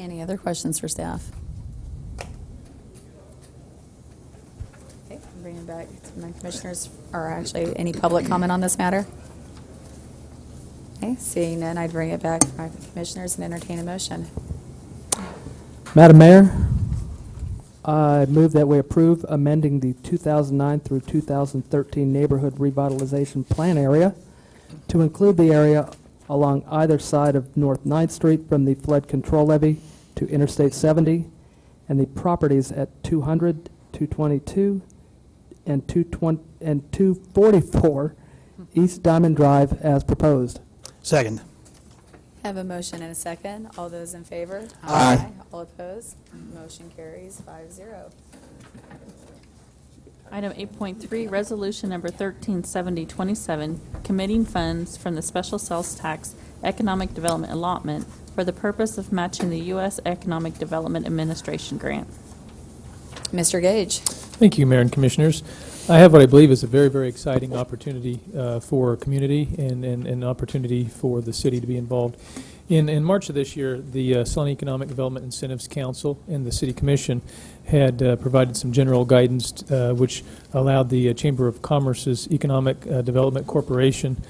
Any other questions for staff? Okay, I'm bringing back to my commissioners, or actually any public comment on this matter? Okay, seeing none, I'd bring it back to my commissioners and entertain a motion. Madam Mayor, I move that we approve amending the 2009 through 2013 neighborhood revitalization plan area to include the area along either side of North 9th Street from the flood control levee to Interstate 70, and the properties at 200, 222, and 244 East Diamond Drive as proposed. Second. Have a motion and a second. All those in favor? Aye. All opposed? Motion carries 5-0. Item 8.3, resolution number 137027, committing funds from the special sales tax economic development allotment for the purpose of matching the U.S. Economic Development Administration grant. Mr. Gage. Thank you, Mayor and Commissioners. I have what I believe is a very, very exciting opportunity for our community and an opportunity for the city to be involved. In March of this year, the Salina Economic Development Incentives Council and the City Commission had provided some general guidance which allowed the Chamber of Commerce's Economic Development Corporation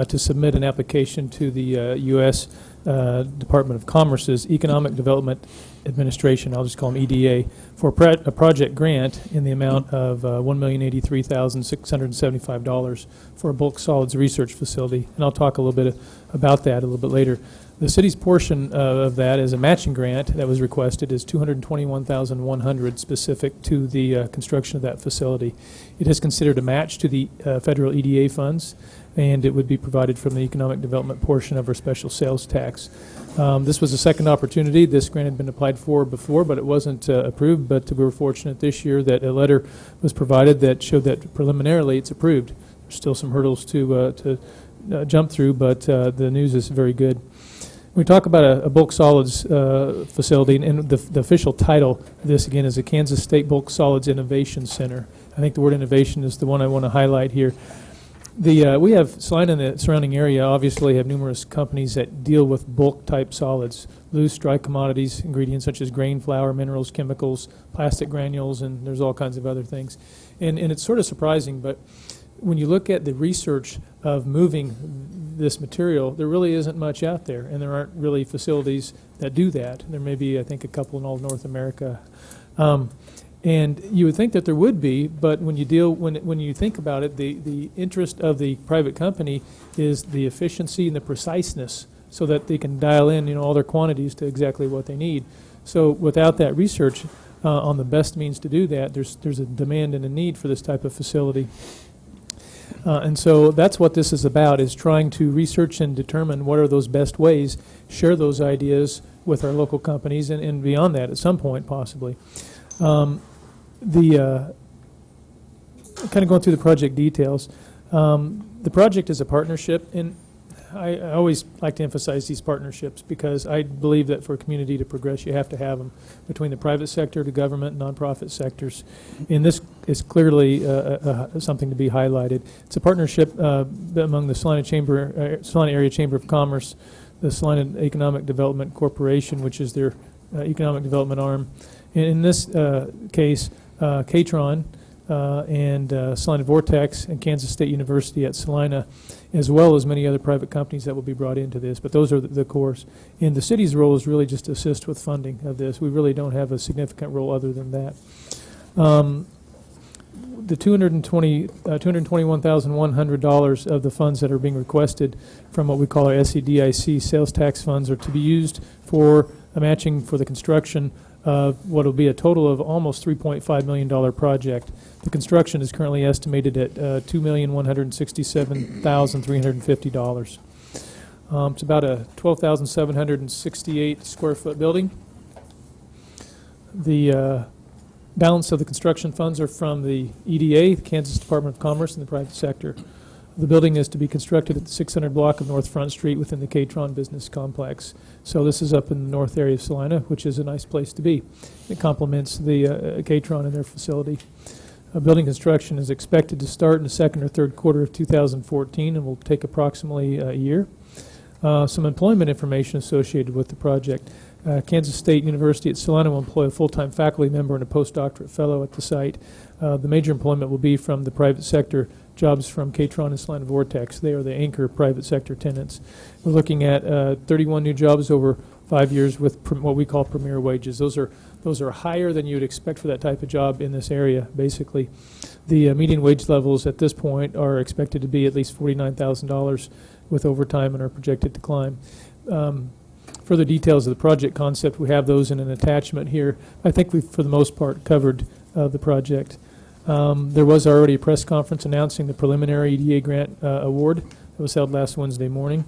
to submit an application to the U.S. Department of Commerce's Economic Development Administration, I'll just call them EDA, for a project grant in the amount of $1,083,675 for a bulk solids research facility. And I'll talk a little bit about that a little bit later. The city's portion of that as a matching grant that was requested is $221,100 specific to the construction of that facility. It is considered a match to the federal EDA funds, and it would be provided from the economic development portion of our special sales tax. This was a second opportunity. This grant had been applied for before, but it wasn't approved. But we were fortunate this year that a letter was provided that showed that preliminarily it's approved. There's still some hurdles to jump through, but the news is very good. We talk about a bulk solids facility, and the official title of this, again, is the Kansas State Bulk Solids Innovation Center. I think the word innovation is the one I want to highlight here. We have Salina and the surrounding area obviously have numerous companies that deal with bulk-type solids, loose, dry commodities, ingredients such as grain, flour, minerals, chemicals, plastic granules, and there's all kinds of other things. And it's sort of surprising, but when you look at the research of moving this material, there really isn't much out there, and there aren't really facilities that do that. There may be, I think, a couple in all of North America. And you would think that there would be, but when you think about it, the interest of the private company is the efficiency and the preciseness, so that they can dial in, all their quantities to exactly what they need. So without that research on the best means to do that, there's a demand and a need for this type of facility. And so that's what this is about, is trying to research and determine what are those best ways, share those ideas with our local companies, and beyond that at some point possibly. Kind of going through the project details. The project is a partnership, and I always like to emphasize these partnerships because I believe that for a community to progress, you have to have them between the private sector, the government, and nonprofit sectors. And this is clearly something to be highlighted. It's a partnership among the Salina Area Chamber of Commerce, the Salina Economic Development Corporation, which is their economic development arm. And in this case, Catron and Salina Vortex and Kansas State University at Salina, as well as many other private companies that will be brought into this. But those are the cores. And the city's role is really just to assist with funding of this. We really don't have a significant role other than that. The $221,100 of the funds that are being requested from what we call our SEDIC sales tax funds are to be used for a matching for the construction of what will be a total of almost $3.5 million project. The construction is currently estimated at $2,167,350. It's about a 12,768 square foot building. The balance of the construction funds are from the EDA, the Kansas Department of Commerce, and the private sector. The building is to be constructed at the 600 block of North Front Street within the Catron Business Complex. So this is up in the north area of Salina, which is a nice place to be. It complements the Catron and their facility. Building construction is expected to start in the second or third quarter of 2014 and will take approximately a year. Some employment information associated with the project. Kansas State University at Salina will employ a full-time faculty member and a postdoctorate fellow at the site. The major employment will be from the private sector jobs from Catron and Salina Vortex. They are the anchor private sector tenants. We're looking at 31 new jobs over 5 years with what we call premier wages. Those are higher than you would expect for that type of job in this area, basically. The median wage levels at this point are expected to be at least $49,000 with overtime and are projected to climb. Further details of the project concept, we have those in an attachment here. I think we've, for the most part, covered the project. There was already a press conference announcing the preliminary EDA grant award that was held last Wednesday morning.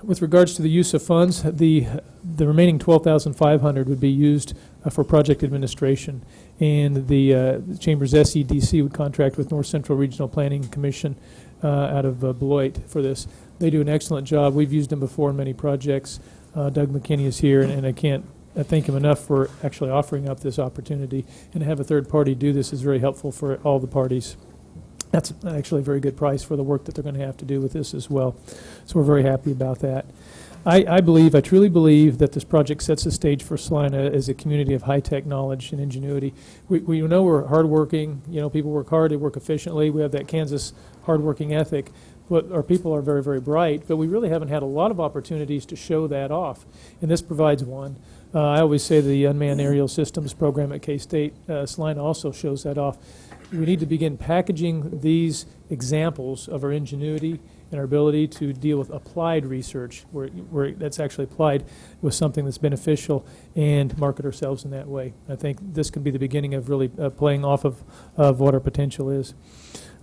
With regards to the use of funds, the remaining $12,500 would be used for project administration, and the Chamber's SEDC would contract with North Central Regional Planning Commission out of Beloit for this. They do an excellent job. We've used them before in many projects. Doug McKinney is here, and I can't thank him enough for actually offering up this opportunity. And to have a third party do this is very helpful for all the parties. That's actually a very good price for the work that they're going to have to do with this as well. So we're very happy about that. I truly believe that this project sets the stage for Salina as a community of high-tech knowledge and ingenuity. We know we're hardworking. You know, people work hard, they work efficiently. We have that Kansas hardworking ethic. But our people are very, very bright, but we really haven't had a lot of opportunities to show that off, and this provides one. I always say the Unmanned Aerial Systems program at K-State, Salina also shows that off. We need to begin packaging these examples of our ingenuity and our ability to deal with applied research, where that's actually applied with something that's beneficial, and market ourselves in that way. I think this could be the beginning of really playing off of what our potential is.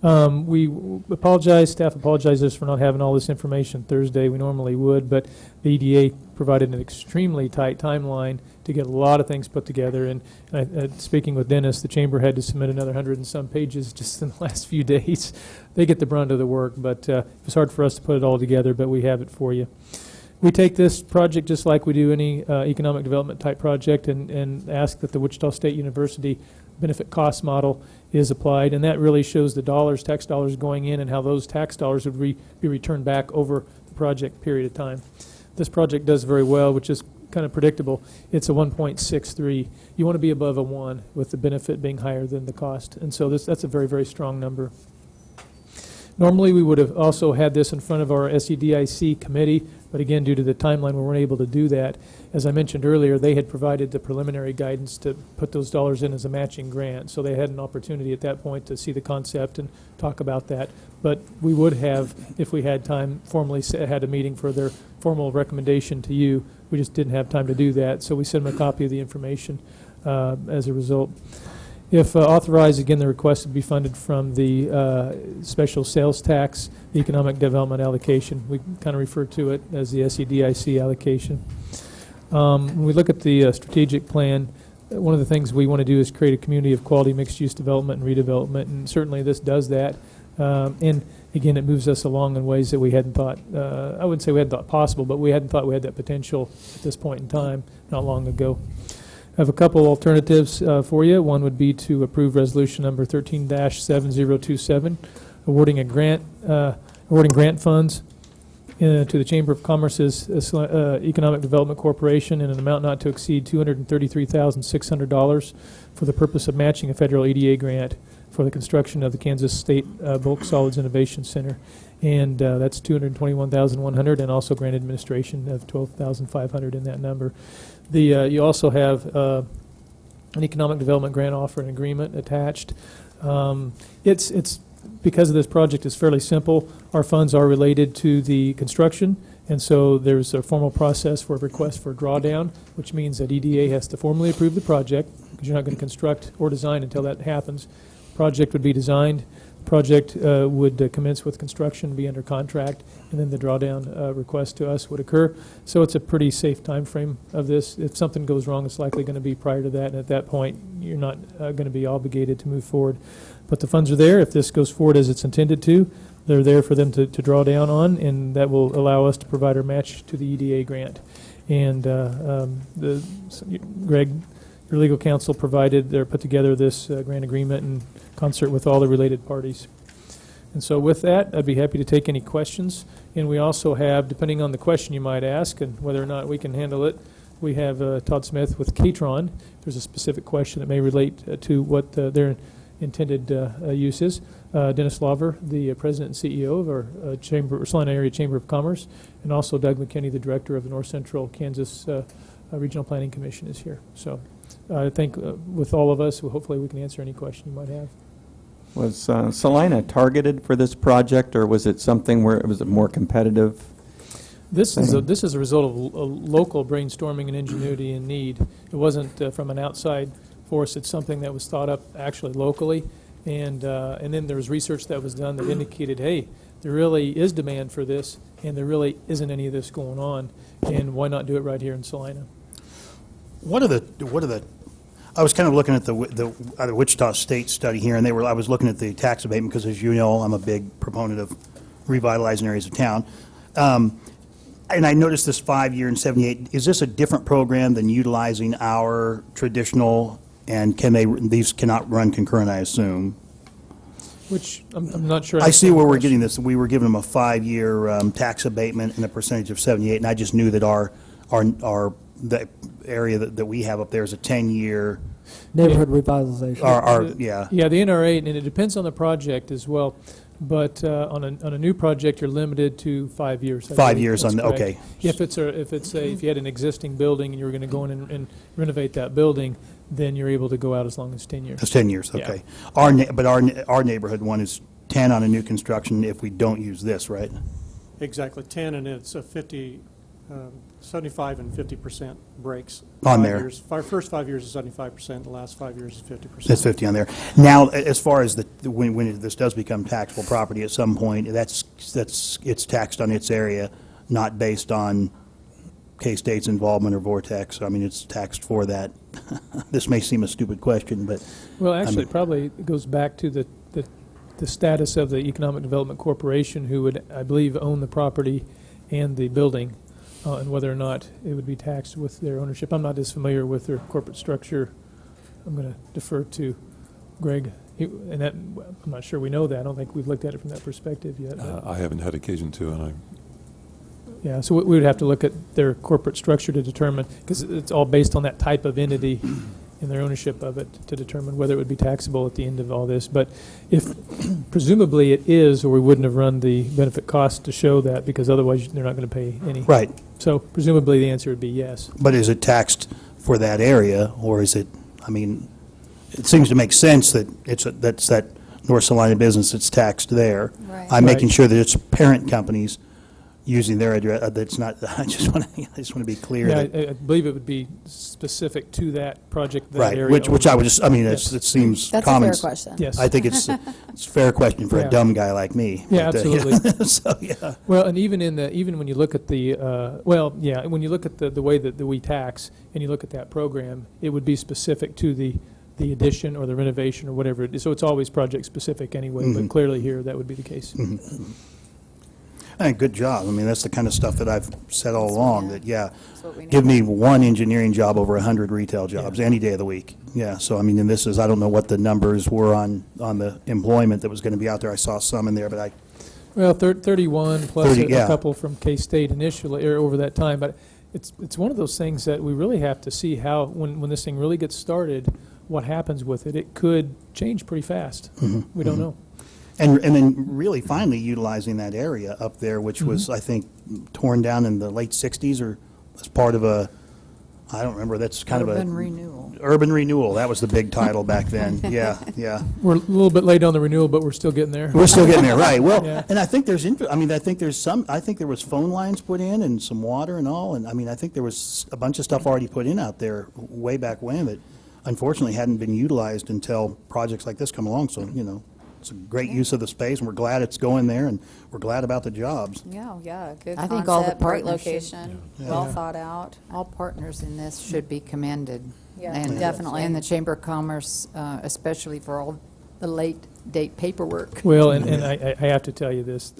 We apologize, staff apologizes for not having all this information Thursday. We normally would, but the EDA provided an extremely tight timeline to get a lot of things put together. And speaking with Dennis, the Chamber had to submit another 100 and some pages just in the last few days. They get the brunt of the work, but it was hard for us to put it all together, but we have it for you. We take this project just like we do any economic development type project and ask that the Wichita State University benefit cost model is applied, and that really shows the dollars, tax dollars going in, and how those tax dollars would be returned back over the project period of time. This project does very well, which is kind of predictable. It's a 1.63. You want to be above a 1 with the benefit being higher than the cost, and so that's a very, very strong number. Normally, we would have also had this in front of our SEDIC committee, but again, due to the timeline, we weren't able to do that. As I mentioned earlier, they had provided the preliminary guidance to put those dollars in as a matching grant, so they had an opportunity at that point to see the concept and talk about that. But we would have, if we had time, formally had a meeting for their formal recommendation to you. We just didn't have time to do that, so we sent them a copy of the information as a result. If authorized, again, the request would be funded from the special sales tax, the economic development allocation. We kind of refer to it as the SEDIC allocation. When we look at the strategic plan, one of the things we want to do is create a community of quality mixed-use development and redevelopment, and certainly this does that. And again, it moves us along in ways that we hadn't thought, I wouldn't say we hadn't thought possible, but we hadn't thought we had that potential at this point in time, not long ago. I have a couple alternatives for you. One would be to approve resolution number 13-7027, awarding grant funds to the Chamber of Commerce's Economic Development Corporation in an amount not to exceed $233,600 for the purpose of matching a federal EDA grant for the construction of the Kansas State Bulk Solids Innovation Center. And that's $221,100, and also grant administration of $12,500 in that number. You also have an economic development grant offer and agreement attached. It's because of this project is fairly simple. Our funds are related to the construction, and so there's a formal process for a request for a drawdown, which means that EDA has to formally approve the project, because you're not going to construct or design until that happens. Project would be designed. Project would commence with construction, be under contract, and then the drawdown request to us would occur. So it's a pretty safe time frame of this. If something goes wrong, it's likely going to be prior to that, and at that point, you're not going to be obligated to move forward. But the funds are there. If this goes forward as it's intended to, they're there for them to draw down on, and that will allow us to provide our match to the EDA grant. And Greg, your legal counsel put together this grant agreement in concert with all the related parties. And so with that, I'd be happy to take any questions. And we also have, depending on the question you might ask and whether or not we can handle it, we have Todd Smith with Catron. There's a specific question that may relate to what their intended uses. Dennis Lauver, the president and CEO of our Salina Area Chamber of Commerce, and also Doug McKinney, the director of the North Central Kansas Regional Planning Commission, is here. So I think with all of us, hopefully we can answer any question you might have. Was Salina targeted for this project, or was it something where it was a more competitive? This is a result of local brainstorming and ingenuity and need. It wasn't from an outside force. It's something that was thought up actually locally, and then there was research that was done that indicated, hey, there really is demand for this, and there really isn't any of this going on, and why not do it right here in Salina? What are the? I was kind of looking at the Wichita State study here, and I was looking at the tax abatement because, as you know, I'm a big proponent of revitalizing areas of town. And I noticed this 5-year and 78. Is this a different program than utilizing our traditional? And these cannot run concurrent, I assume? Which I'm not sure. I see where we're getting this. We were giving them a 5-year tax abatement and a percentage of 78, and I just knew that the area that we have up there is a 10-year Neighborhood revitalization. Yeah, the NRA, and it depends on the project as well. But on a new project, you're limited to 5 years. 5 years on the, okay. If you had an existing building and you were going to go in and renovate that building, then you're able to go out as long as 10 years. It's 10 years, okay. Yeah. But our neighborhood one is 10 on a new construction if we don't use this, right? Exactly, 10, and it's a 75 and 50% breaks. On there. Our first 5 years is 75%, the last 5 years is 50%. That's 50 on there. Now, as far as when this does become taxable property at some point, it's taxed on its area, not based on K-State's involvement or Vortex. I mean, it's taxed for that. This may seem a stupid question, but well, actually, it probably goes back to the status of the Economic Development Corporation, who would, I believe, own the property and the building. And whether or not it would be taxed with their ownership. I'm not as familiar with their corporate structure. I'm going to defer to Greg. I'm not sure we know that. I don't think we've looked at it from that perspective yet. I haven't had occasion to, and yeah, so we would have to look at their corporate structure to determine, because it's all based on that type of entity and their ownership of it, to determine whether it would be taxable at the end of all this. But if presumably it is, or we wouldn't have run the benefit cost to show that, because otherwise they're not going to pay any. Right. So presumably the answer would be yes. But is it taxed for that area, or is it? I mean, it seems to make sense that that's that North Salina business that's taxed there. Right. I'm making sure that it's parent companies using their address. That's not. I just want to be clear. Yeah, that, I believe it would be specific to that project, that right. area. Which I would just. I mean, yes. It seems That's common. a fair question. Yes. I think it's a fair question for Yeah. a dumb guy like me. Yeah, But, absolutely. So yeah. Well, and even when you look at when you look at the way that we tax, and you look at that program, it would be specific to the addition or the renovation or whatever it is. So it's always project specific anyway. But clearly here that would be the case. Mm-hmm. Hey, good job. I mean, that's the kind of stuff that I've said all along, that, give me one engineering job over 100 retail jobs any day of the week. Yeah, so, I mean, and this is, I don't know what the numbers were on the employment that was going to be out there. I saw some in there, but Well, 31 plus 30, a couple from K-State initially, or over that time. But it's one of those things that we really have to see how, when this thing really gets started, what happens with it. It could change pretty fast. We don't know. And then really finally utilizing that area up there, which was, I think, torn down in the late 60s or as part of a, I don't remember, that's kind Urban of a... renewal. Urban Renewal. That was the big title back then. Yeah. We're a little bit late on the renewal, but we're still getting there. We're still getting there, right. Well, Yeah. and I think there's, I think there was phone lines put in and some water and all, and I mean, I think there was a bunch of stuff already put in out there way back when that unfortunately hadn't been utilized until projects like this come along, so, it's a great use of the space, and we're glad it's going there, and we're glad about the jobs. Yeah, good I concept, think all the great partners should- location, well thought out. All partners in this should be commended. Yeah, And definitely. And the Chamber of Commerce, especially for all the late-date paperwork. Well, and I have to tell you this.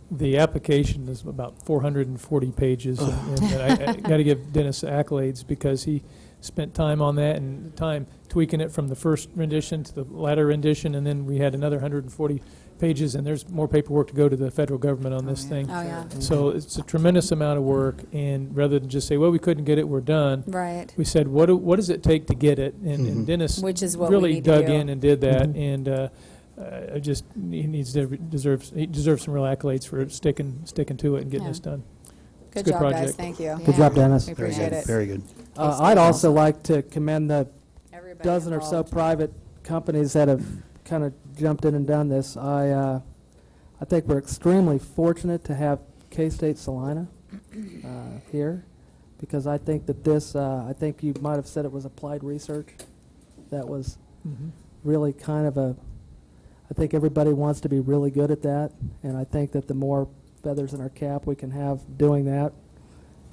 The application is about 440 pages, and I got to give Dennis accolades because he spent time on that and time tweaking it from the first rendition to the latter rendition, and then we had another 140 pages, and there's more paperwork to go to the federal government on this thing. Oh, yeah. So it's a tremendous amount of work, and rather than just say, well, we couldn't get it, we're done. Right. We said, what does it take to get it? And Dennis Which is what we really need to dug do. in and did that, and he deserves some real accolades for sticking to it and getting Yeah. this done. Good It's a good job, guys. project. Thank you. Good job, Dennis. We Very appreciate good. it. Very good. I'd also like to commend the Everybody dozen or so involved. private companies that have kind of jumped in and done this. I think we're extremely fortunate to have K-State Salina here, because I think that this, I think you might have said it was applied research. That was really kind of I think everybody wants to be really good at that, and I think that the more feathers in our cap we can have doing that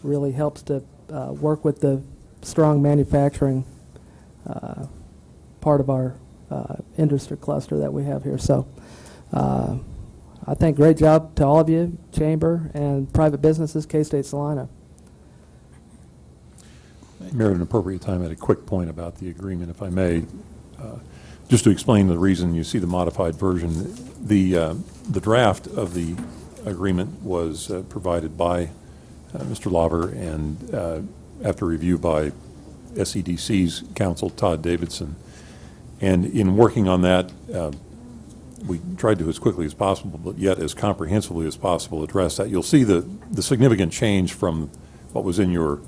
really helps to work with the strong manufacturing part of our industry cluster that we have here. So I think great job to all of you, Chamber and private businesses, K-State Salina. Mayor, at an appropriate time, I had a quick point about the agreement, if I may. Just to explain the reason you see the modified version, the draft of the agreement was provided by Mr. Lawver, and after review by SEDC's counsel, Todd Davidson. And in working on that, we tried to, as quickly as possible, but yet as comprehensively as possible, address that. You'll see the significant change from what was in your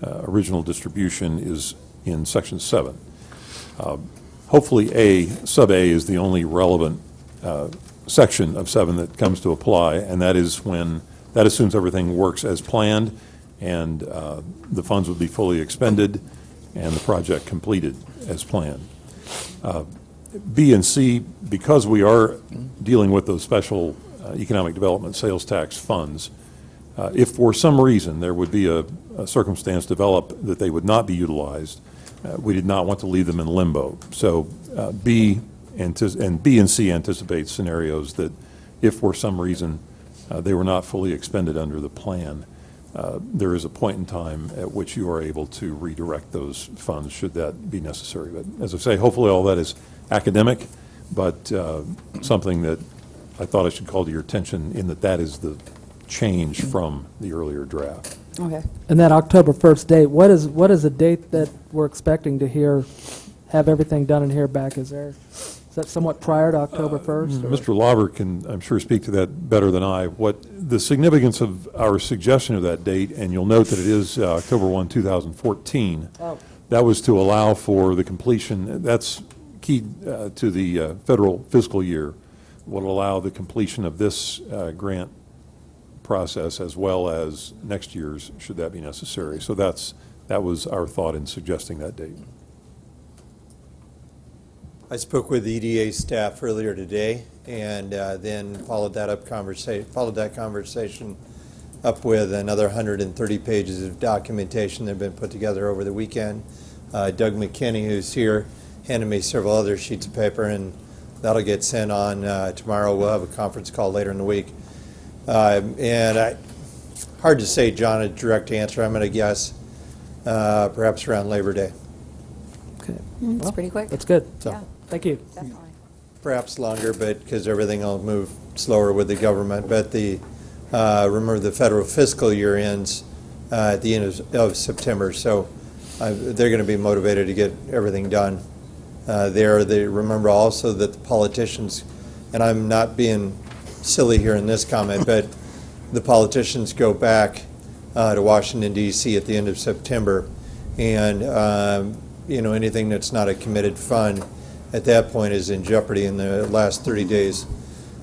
original distribution is in Section 7. Hopefully sub A is the only relevant section of 7 that comes to apply, and that is when that assumes everything works as planned, and the funds would be fully expended and the project completed as planned. B and C, because we are dealing with those special economic development sales tax funds, if for some reason there would be a circumstance develop that they would not be utilized, we did not want to leave them in limbo. So B and C anticipate scenarios that if for some reason they were not fully expended under the plan, there is a point in time at which you are able to redirect those funds should that be necessary. But as I say, hopefully all that is academic, but something that I thought I should call to your attention in that is the change from the earlier draft. Okay. And that October 1st date, what is the date that we're expecting to have everything done and hear back? Is that somewhat prior to October 1st? Mr. Lawver can, I'm sure, speak to that better than I. What the significance of our suggestion of that date, and you'll note that it is October 1, 2014. Oh. That was to allow for the completion. That's key to the federal fiscal year. Will allow the completion of this grant process as well as next year's, should that be necessary. So that was our thought in suggesting that date. I spoke with the EDA staff earlier today, and then followed that conversation up with another 130 pages of documentation that have been put together over the weekend. Doug McKinney, who's here, handed me several other sheets of paper, and that'll get sent on tomorrow. We'll have a conference call later in the week. Hard to say, John, a direct answer. I'm going to guess perhaps around Labor Day. Okay. It's pretty quick. That's good. So. Yeah, Thank you. definitely. Perhaps longer, but because everything will move slower with the government. But remember, the federal fiscal year ends at the end of September, so they're going to be motivated to get everything done. They remember also that the politicians, and I'm not being silly here in this comment, but the politicians go back to Washington, D.C. at the end of September, and anything that's not a committed fund at that point is in jeopardy in the last 30 days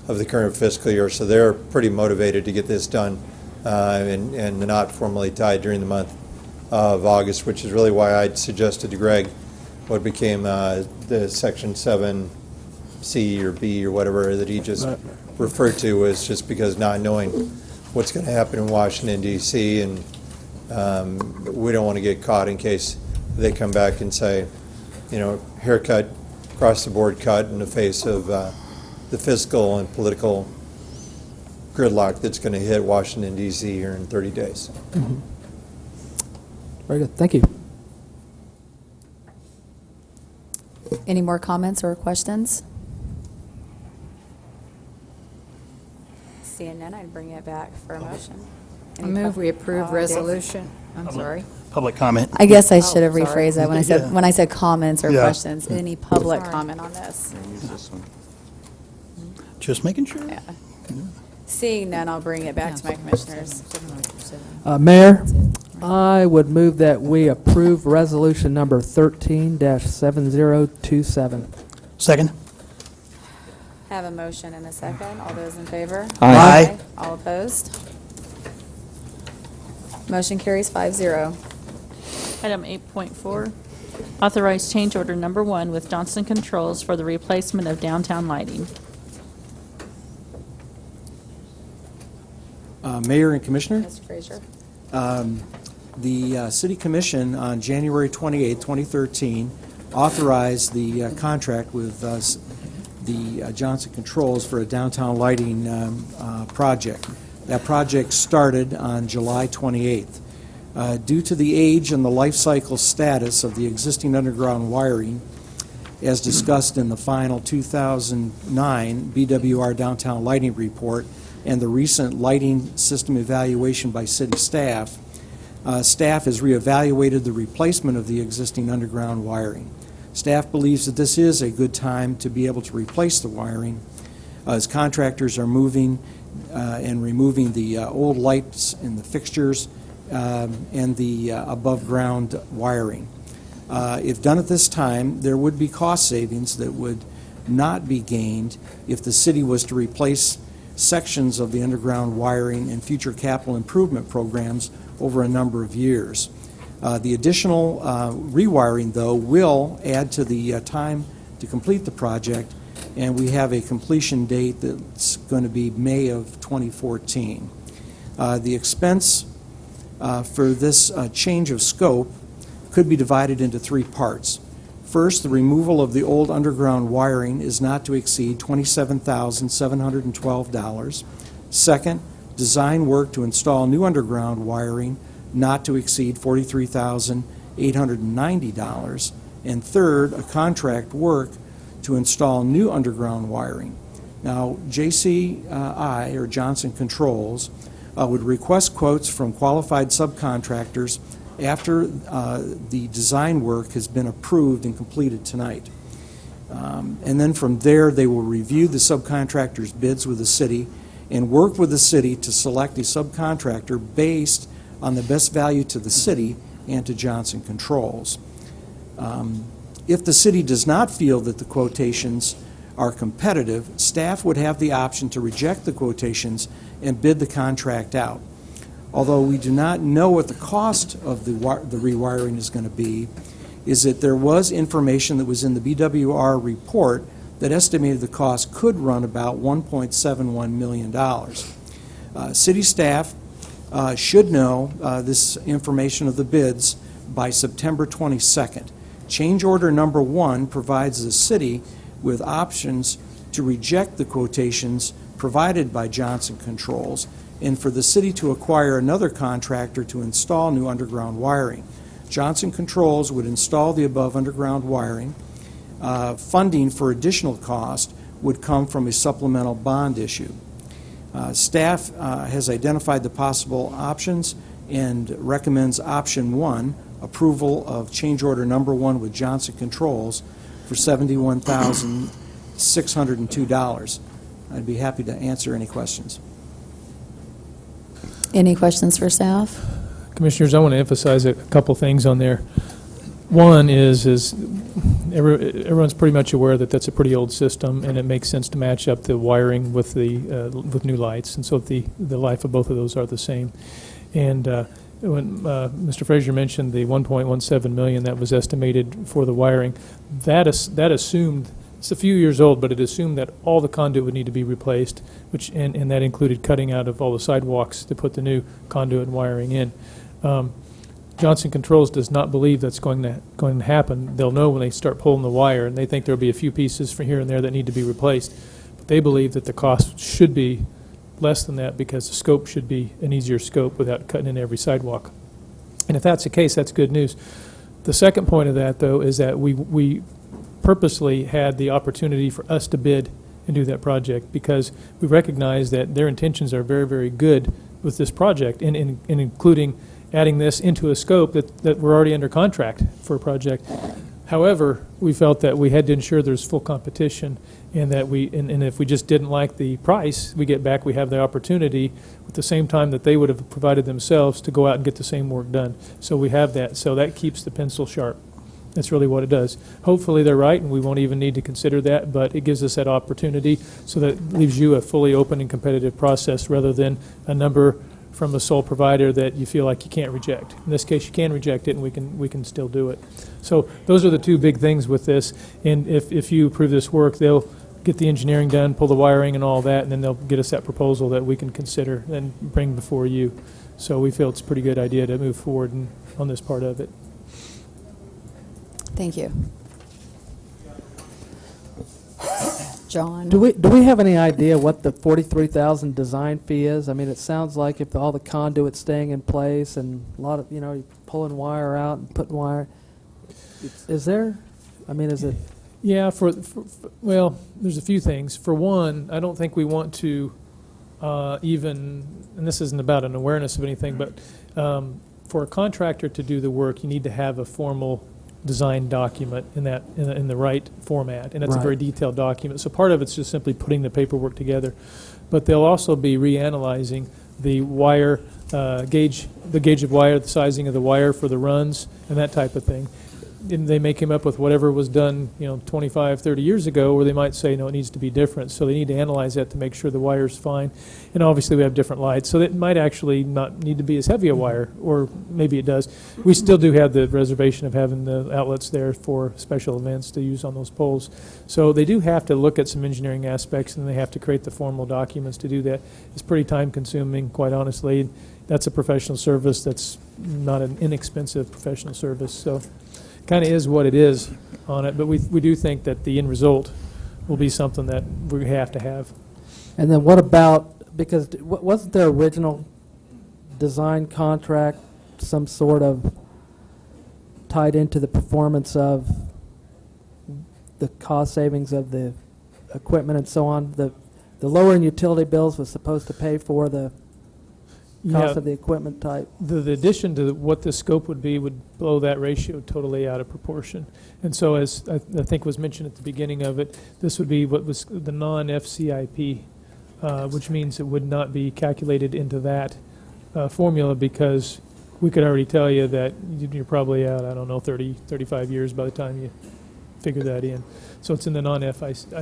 of the current fiscal year. So they're pretty motivated to get this done and not formally tied during the month of August, which is really why I suggested to Greg what became the Section 7C or B or whatever that he just referred to, was just because not knowing what's going to happen in Washington, D.C., and we don't want to get caught in case they come back and say, haircut, across-the-board cut in the face of the fiscal and political gridlock that's going to hit Washington, D.C. here in 30 days. Mm-hmm. Very good. Thank you. Any more comments or questions? Seeing none, I'd bring it back for a motion. I move we approve Oh, resolution. I'm sorry. Public comment. I guess I should have sorry. rephrased that Yeah. when I said comments or Yeah. questions. Any public Sorry. comment on this? Just making sure. Yeah. Seeing none, I'll bring it back to my commissioners. Mayor, I would move that we approve resolution number 13-7027. Second. Have a motion and a second. All those in favor? Aye. All opposed? Motion carries 5-0. Item 8.4, authorize change order number 1 with Johnson Controls for the replacement of downtown lighting. Mayor and Commissioner? Mr. Frazier? The City Commission on January 28, 2013, authorized the contract with the Johnson Controls for a downtown lighting project. That project started on July 28th. Due to the age and the life cycle status of the existing underground wiring, as discussed in the final 2009 BWR Downtown Lighting Report and the recent lighting system evaluation by city staff, staff has reevaluated the replacement of the existing underground wiring. Staff believes that this is a good time to be able to replace the wiring as contractors are moving and removing the old lights and the fixtures and the above-ground wiring. If done at this time, there would be cost savings that would not be gained if the city was to replace sections of the underground wiring in future capital improvement programs over a number of years. The additional rewiring, though, will add to the time to complete the project, and we have a completion date that's going to be May of 2014. The expense for this change of scope could be divided into 3 parts. First, the removal of the old underground wiring is not to exceed $27,712. Second, design work to install new underground wiring not to exceed $43,890. And third, a contract work to install new underground wiring. Now, JCI, or Johnson Controls, would request quotes from qualified subcontractors after the design work has been approved and completed tonight. And then from there, they will review the subcontractor's bids with the city and work with the city to select a subcontractor based on the best value to the city and to Johnson Controls. If the city does not feel that the quotations are competitive, staff would have the option to reject the quotations and bid the contract out. Although we do not know what the cost of the rewiring is going to be, is that there was information that was in the BWR report that estimated the cost could run about $1.71 million. City staff should know this information of the bids by September 22nd. Change order number 1 provides the city with options to reject the quotations provided by Johnson Controls and for the city to acquire another contractor to install new underground wiring. Johnson Controls would install the above underground wiring. Funding for additional cost would come from a supplemental bond issue. Staff has identified the possible options and recommends option 1, approval of change order number 1 with Johnson Controls for $71,602. I'd be happy to answer any questions. Any questions for staff? Commissioners, I want to emphasize a couple things on there. One is everyone's pretty much aware that that's a pretty old system, and it makes sense to match up the wiring with the with new lights, and so the life of both of those are the same. And when Mr. Frazier mentioned the $1.17 million that was estimated for the wiring, that assumed, it's a few years old, but it assumed that all the conduit would need to be replaced, and that included cutting out of all the sidewalks to put the new conduit and wiring in. Johnson Controls does not believe that's going to happen. They'll know when they start pulling the wire, and they think there'll be a few pieces from here and there that need to be replaced. But they believe that the cost should be less than that because the scope should be an easier scope without cutting into every sidewalk. And if that's the case, that's good news. The second point of that, though, is that we purposely had the opportunity for us to bid and do that project, because we recognize that their intentions are very, very good with this project, and including adding this into a scope that we're already under contract for a project. However, we felt that we had to ensure there's full competition, and that and if we just didn't like the price, we have the opportunity at the same time that they would have provided themselves to go out and get the same work done. So we have that. So that keeps the pencil sharp. That's really what it does. Hopefully they're right, and we won't even need to consider that, but it gives us that opportunity, so that leaves you a fully open and competitive process rather than a number from a sole provider that you feel like you can't reject. In this case, you can reject it, and we can still do it. So those are the two big things with this. And if you approve this work, they'll get the engineering done, pull the wiring and all that, and then they'll get us that proposal that we can consider and bring before you. So we feel it's a pretty good idea to move forward on this part of it. Thank you. John? Do we have any idea what the $43,000 design fee is? I mean, it sounds like if all the conduit's staying in place and a lot of, you're pulling wire out and putting wire. Is there? I mean, is it? Yeah, well, there's a few things. For one, I don't think we want to even, and this isn't about an awareness of anything, but for a contractor to do the work, you need to have a formal design document in the right format, and it's a very detailed document. So part of it's just simply putting the paperwork together, but they'll also be reanalyzing the wire gauge of wire, the sizing of the wire for the runs, and that type of thing. And they may come up with whatever was done, 25, 30 years ago, where they might say, no, it needs to be different. So they need to analyze that to make sure the wire's fine. And obviously we have different lights, so it might actually not need to be as heavy a wire, or maybe it does. We still do have the reservation of having the outlets there for special events to use on those poles. So they do have to look at some engineering aspects, and they have to create the formal documents to do that. It's pretty time consuming, quite honestly. That's a professional service. That's not an inexpensive professional service. So kind of is what it is on it, but we do think that the end result will be something that we have to have. And then what about, because wasn't their original design contract some sort of tied into the performance of the cost savings of the equipment and so on? The lowering utility bills was supposed to pay for the cost of the equipment type. The addition to what the scope would be would blow that ratio totally out of proportion. And so, as I think was mentioned at the beginning of it, this would be what was the non-FCIP, which means it would not be calculated into that formula, because we could already tell you that you're probably out, 30, 35 years by the time you figure that in. So it's in the non-F, I think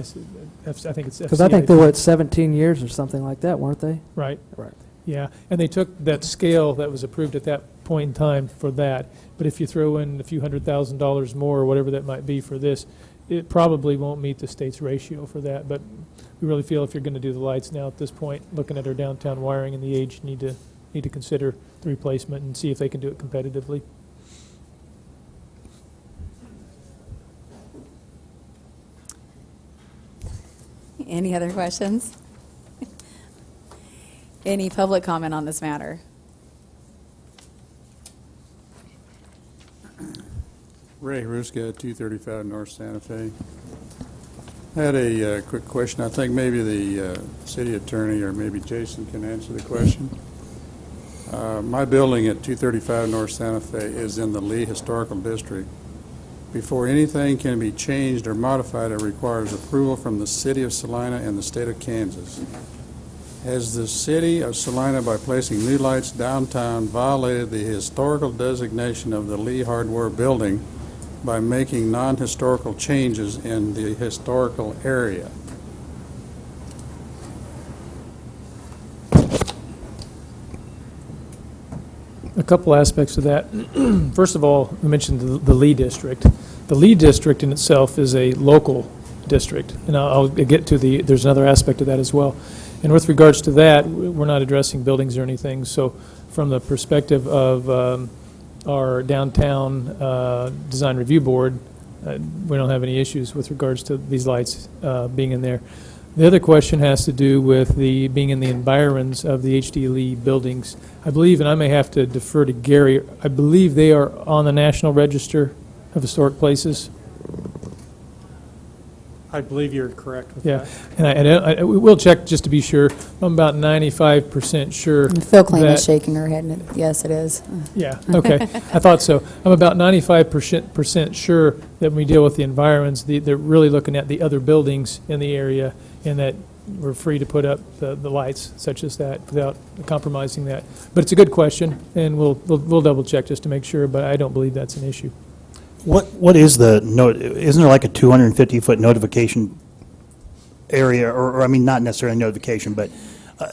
it's FCIP. Because I think they were at 17 years or something like that, weren't they? Right. Right. Yeah, and they took that scale that was approved at that point in time for that. But if you throw in a few $100,000 more, or whatever that might be for this, it probably won't meet the state's ratio for that. But we really feel if you're going to do the lights now at this point, looking at our downtown wiring and the age, you need to consider the replacement and see if they can do it competitively. Any other questions? Any public comment on this matter? Ray Ruska, 235 North Santa Fe. I had a quick question. I think maybe the city attorney or maybe Jason can answer the question. My building at 235 North Santa Fe is in the Lee Historical District. Before anything can be changed or modified, it requires approval from the city of Salina and the state of Kansas. Has the city of Salina, by placing new lights downtown, violated the historical designation of the Lee Hardware Building by making non-historical changes in the historical area? A couple aspects of that. First of all, I mentioned the Lee District. The Lee District in itself is a local district, and I'll get to there's another aspect of that as well. And with regards to that, we're not addressing buildings or anything. So from the perspective of our downtown design review board, we don't have any issues with regards to these lights being in there. The other question has to do with being in the environs of the H.D. Lee buildings. I believe, and I may have to defer to Gary, I believe they are on the National Register of Historic Places. I believe you're correct with Yeah, that. and we will check just to be sure. I'm about 95% sure. Phil Klein that- is shaking her head. Yes, it is. Yeah, okay. I thought so. I'm about 95% sure that when we deal with the environs, they're really looking at the other buildings in the area, and that we're free to put up the lights such as that without compromising that. But it's a good question, and we'll double check just to make sure, but I don't believe that's an issue. What is the note? Isn't there like a 250-foot notification area, or I mean, not necessarily notification, but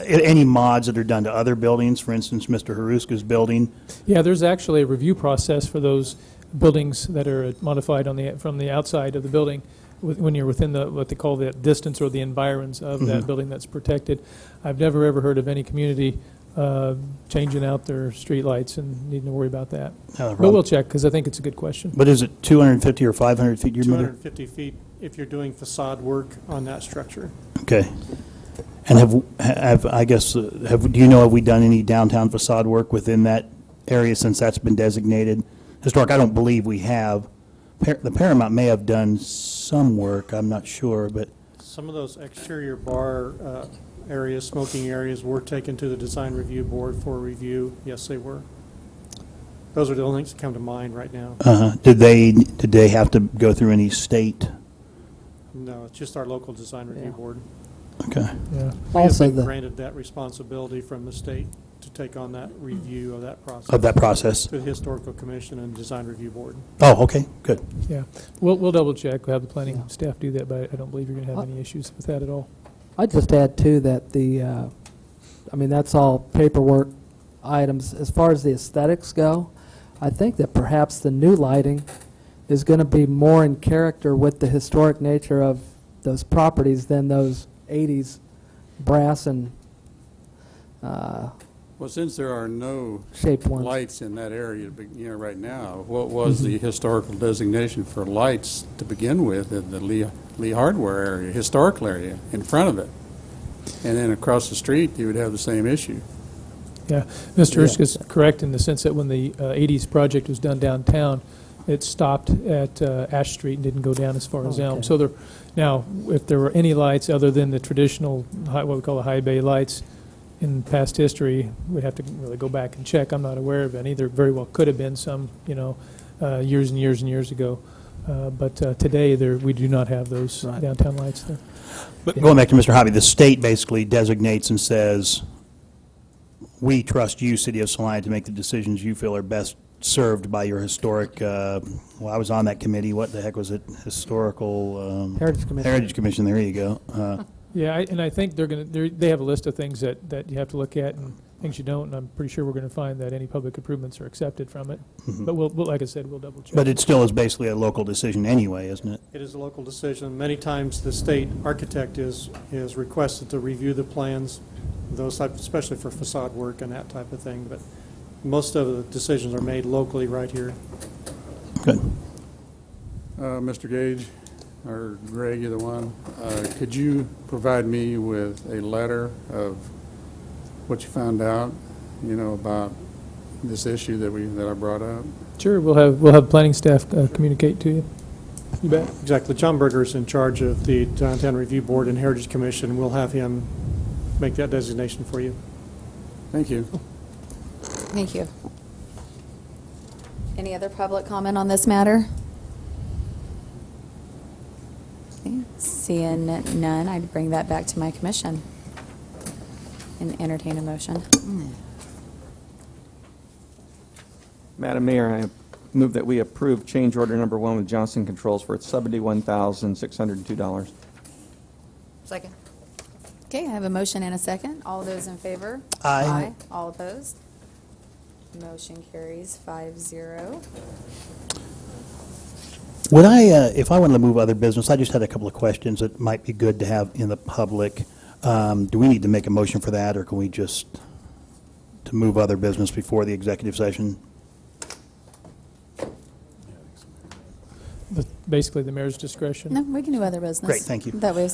any mods that are done to other buildings? For instance, Mr. Haruska's building. Yeah, there's actually a review process for those buildings that are modified from the outside of the building when you're within what they call the distance or the environs of that building that's protected. I've never ever heard of any community changing out their street lights and needing to worry about that. But we'll check, because I think it's a good question. But is it 250 or 500 feet? 250 feet if you're doing facade work on that structure. Okay. And do you know, have we done any downtown facade work within that area since that's been designated historic? I don't believe we have. The Paramount may have done some work, I'm not sure, but. Some of those exterior bar areas, smoking areas, were taken to the design review board for review. Yes, they were. Those are the only things that come to mind right now. Did they have to go through any state? No, it's just our local design review board. Okay. Yeah. We have Also been granted that responsibility from the state to take on that review of that process. Of that process? To the Historical Commission and Design Review Board. Oh, okay, good. Yeah, we'll double check. We'll have the planning staff do that, but I don't believe you're going to have any issues with that at all. I'd just add, too, that that's all paperwork items. As far as the aesthetics go, I think that perhaps the new lighting is going to be more in character with the historic nature of those properties than those 80s brass and Well, since there are no shaped ones. lights in that area, right now, what was the historical designation for lights to begin with in the Lee Hardware area, historical area, in front of it? And then across the street, you would have the same issue. Yeah, Mr. Erskine is correct in the sense that when the 80s project was done downtown, it stopped at Ash Street and didn't go down as far as Elm. So now, if there were any lights other than the traditional, what we call the high bay lights in past history, we'd have to really go back and check. I'm not aware of any. There very well could have been some, years and years and years ago. But today, we do not have those downtown lights there. But going back to Mr. Hobby, the state basically designates and says, we trust you, City of Salina, to make the decisions you feel are best served by your historic, I was on that committee. What the heck was it? Historical... Heritage Commission. Heritage Commission, there you go. Yeah, and I think they have a list of things that you have to look at and things you don't, and I'm pretty sure we're going to find that any public improvements are accepted from it. But we'll, like I said, we'll double check. But it still is basically a local decision anyway, isn't it? It is a local decision. Many times, the state architect is requested to review the plans, those types, especially for facade work and that type of thing. But most of the decisions are made locally right here. Good. Mr. Gage, or Greg, either one, could you provide me with a letter of what you found out, about this issue that I brought up? Sure, we'll have planning staff communicate to you. You bet. Exactly. John Berger is in charge of the Downtown Review Board and Heritage Commission. We'll have him make that designation for you. Thank you. Thank you. Any other public comment on this matter? Okay, seeing none, I'd bring that back to my commission and entertain a motion. Madam Mayor, I move that we approve change order number 1 with Johnson Controls for $71,602. Second. Okay, I have a motion and a second. All those in favor? Aye. All opposed? Motion carries 5-0. Would if I wanted to move other business, I just had a couple of questions that might be good to have in the public. Do we need to make a motion for that, or can we just to move other business before the executive session? Basically, the mayor's discretion. No, we can do other business. Great, thank you. That way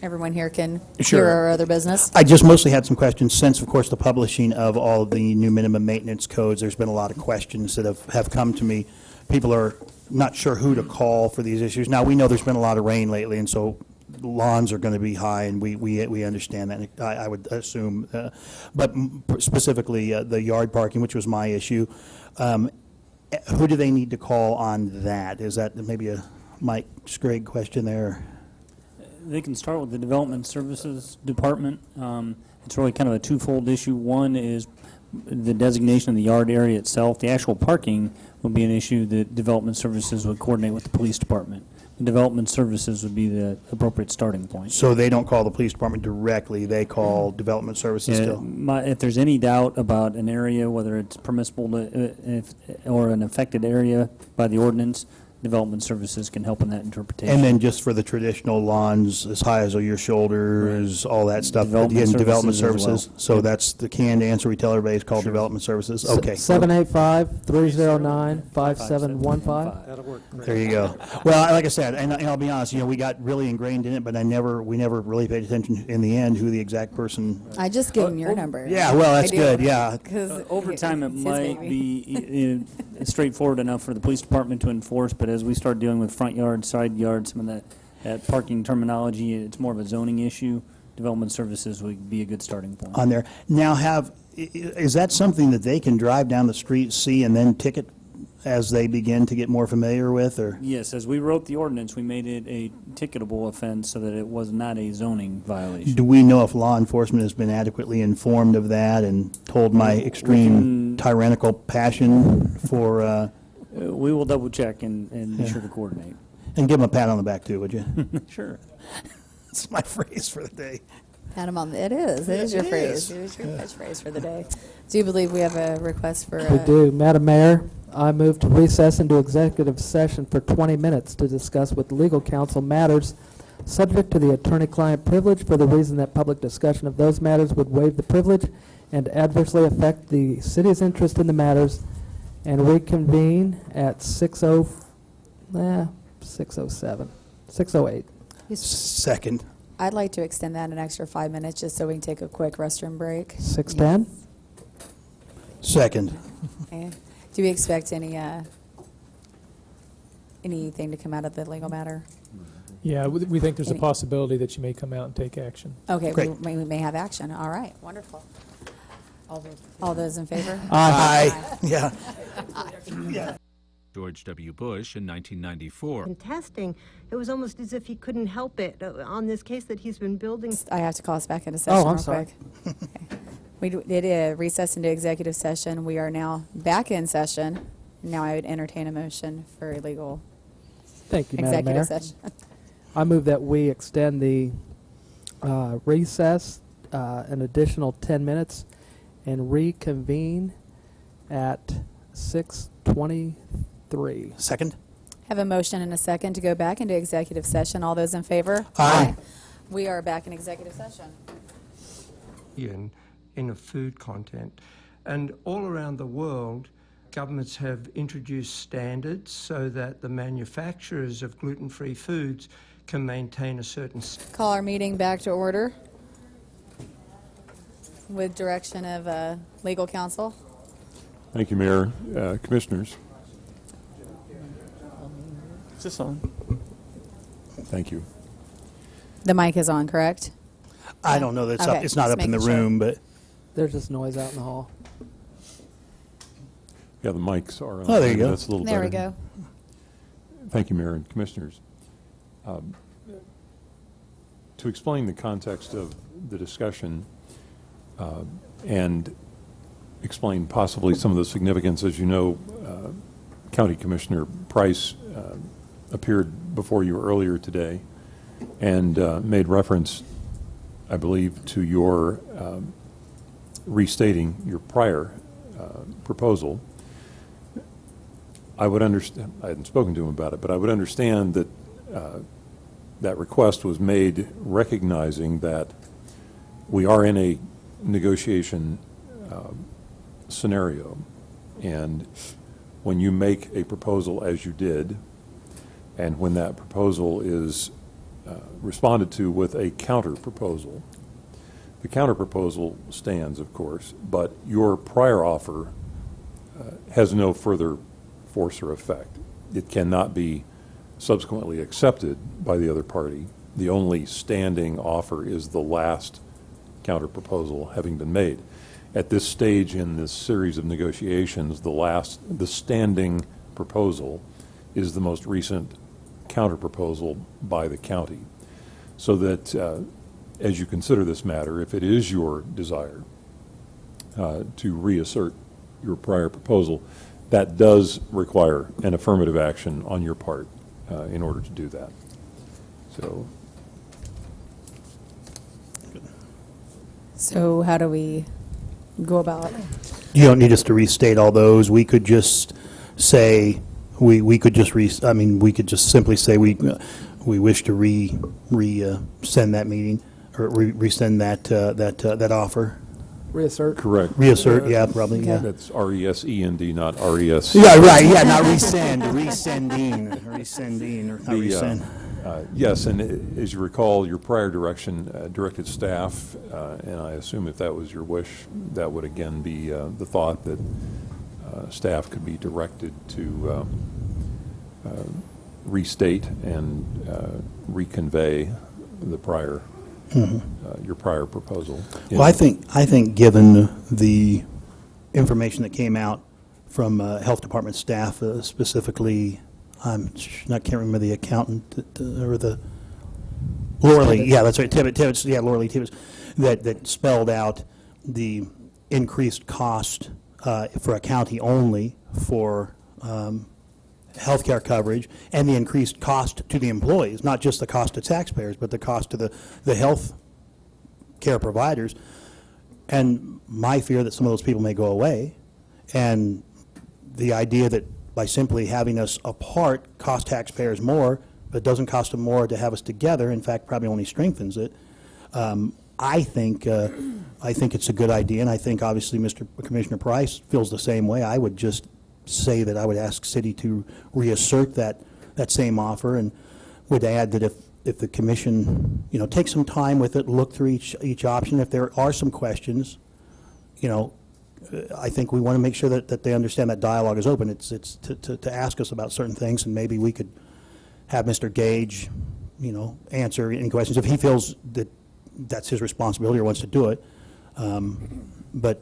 everyone here can Sure. hear our other business. I just mostly had some questions since, of course, the publishing of all of the new minimum maintenance codes. There's been a lot of questions that have come to me. People are not sure who to call for these issues. Now, we know there's been a lot of rain lately, and so lawns are going to be high, and we understand that. I would assume, but specifically the yard parking, which was my issue. Who do they need to call on that? Is that maybe a Mike Scraig question there? They can start with the Development Services Department. It's really kind of a twofold issue. One is the designation of the yard area itself. The actual parking would be an issue that Development Services would coordinate with the Police Department. The Development Services would be the appropriate starting point. So they don't call the police department directly, they call Development Services still? If there's any doubt about an area, whether it's permissible or an affected area by the ordinance, Development Services can help in that interpretation. And then just for the traditional lawns as high as your shoulders, all that stuff, Development again, Development Services as Services. well. So that's the canned answer we tell everybody is called Development Services? Okay. 785-309-5715. That'll work. Great. There you go. Well, like I said, and I'll be honest, we got really ingrained in it, but we never really paid attention in the end who the exact person. I just give him your number. Yeah, well, that's I do. good, yeah. 'Cause Over time, it it's his might baby. be straightforward enough for the police department to enforce, but as we start dealing with front yard, side yard, some of that parking terminology, it's more of a zoning issue. Development Services would be a good starting point. On there. Now is that something that they can drive down the street, see, and then ticket as they begin to get more familiar with, or? Yes, as we wrote the ordinance, we made it a ticketable offense so that it was not a zoning violation. Do we know if law enforcement has been adequately informed of that and told my extreme tyrannical passion for? We will double check and be sure to coordinate. And give them a pat on the back too, would you? Sure. That's my phrase for the day. Pat him on the, it is your phrase. It is your catchphrase for the day. Do you believe we have a request for? We do. Madam Mayor, I move to recess into executive session for 20 minutes to discuss with legal counsel matters subject to the attorney-client privilege for the reason that public discussion of those matters would waive the privilege and adversely affect the city's interest in the matters, and reconvene at 6:08. Second. I'd like to extend that an extra 5 minutes just so we can take a quick restroom break. 6:10. Second. Okay. Do we expect anything to come out of the legal matter? Yeah, we think there's a Any- possibility that you may come out and take action. Okay, Great. we may have action. All right, wonderful. All those in favor? Aye. Yeah. George W. Bush in 1994. In testing, it was almost as if he couldn't help it on this case that he's been building. I have to call us back into session I'm real sorry. quick. Okay. We did a recess into executive session. We are now back in session. Now I would entertain a motion for a legal Thank you, Madam Mayor. executive session. I move that we extend the recess an additional 10 minutes and reconvene at 6:23. Second. Have a motion and a second to go back into executive session. All those in favor? Aye. We are back in executive session. In a food content. And all around the world, governments have introduced standards so that the manufacturers of gluten-free foods can maintain a certain... Call our meeting back to order with direction of legal counsel. Thank you, Mayor. Commissioners. Is this on? Thank you. The mic is on, correct? I don't know. That's Okay, up. It's not just up in the making sure. room, but There's just noise out in the hall. Yeah, the mics are on. Oh, there you go. That's a little There we better. go. Thank you, Mayor and Commissioners. To explain the context of the discussion and explain possibly some of the significance, as you know, County Commissioner Price appeared before you earlier today and made reference, I believe, to your restating your prior proposal. I would understand, I hadn't spoken to him about it, but I would understand that that request was made recognizing that we are in a negotiation scenario, and when you make a proposal as you did, and when that proposal is responded to with a counter proposal, the counter proposal stands, of course, but your prior offer has no further force or effect. it cannot be subsequently accepted by the other party. The only standing offer is the last counterproposal having been made. At this stage in this series of negotiations, the standing proposal is the most recent counterproposal by the county. So that as you consider this matter, if it is your desire to reassert your prior proposal, that does require an affirmative action on your part in order to do that. So how do we go about? You don't need us to restate all those. We could just say, we could just we could just simply say we wish to send that meeting, or resend that offer. Reassert? Correct. Reassert, yeah, probably, Okay. yeah. That's R-E-S-E-N-D, not R-E-S. Yeah, right, yeah, not resend, resending, or not resend. Yes, and as you recall, your prior direction directed staff, and I assume if that was your wish, that would again be the thought that staff could be directed to restate and reconvey the prior, your prior proposal. Well, I think given the information that came out from Health Department staff, specifically, I can't remember the accountant or the Lorley. Yeah, that's right. Tibbetts. Yeah, Lorley Tibbetts. That spelled out the increased cost for a county only for healthcare coverage, and the increased cost to the employees, not just the cost to taxpayers, but the cost to the health care providers. And my fear that some of those people may go away, and the idea that by simply having us apart cost taxpayers more, but doesn't cost them more to have us together, in fact, probably only strengthens it. I think it's a good idea, and I think obviously Mr. Commissioner Price feels the same way. I would just say that I would ask City to reassert that same offer, and would add that if the Commission, take some time with it, look through each option. If there are some questions, I think we want to make sure that they understand that dialogue is open. It's to ask us about certain things, and maybe we could have Mr. Gage, answer any questions if he feels that that's his responsibility or wants to do it. But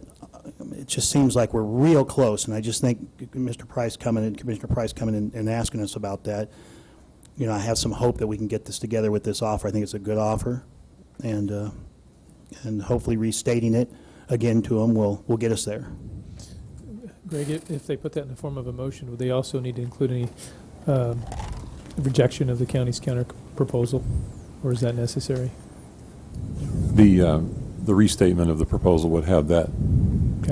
it just seems like we're real close, and I just think Commissioner Price coming in and asking us about that, I have some hope that we can get this together with this offer. I think it's a good offer, and hopefully restating it again to them will get us there. Greg, if they put that in the form of a motion, would they also need to include any rejection of the county's counter proposal, or is that necessary? The restatement of the proposal would have that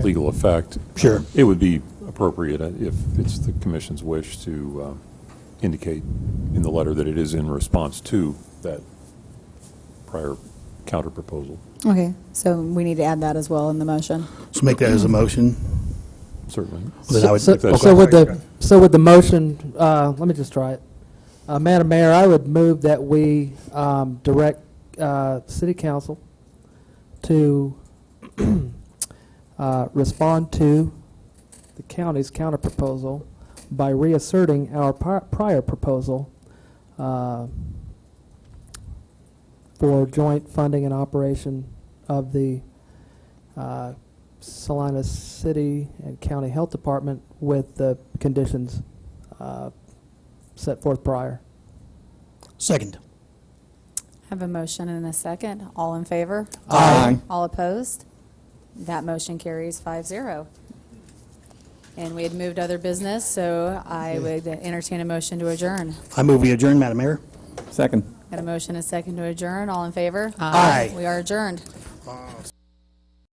legal effect. Sure. It would be appropriate if it's the Commission's wish to indicate in the letter that it is in response to that prior counter proposal. Okay, so we need to add that as well in the motion. So make that as a motion. Certainly. So with the motion, let me just try it. Madam Mayor, I would move that we direct City Council to respond to the county's counter proposal by reasserting our prior proposal for joint funding and operation of the Salina City and County Health Department with the conditions set forth prior. Second. Have a motion and a second. All in favor? Aye. All opposed? That motion carries 5-0. And we had moved other business, so I would entertain a motion to adjourn. I move we adjourn, Madam Mayor. Second. Got a motion and a second to adjourn. All in favor? Aye. We are adjourned.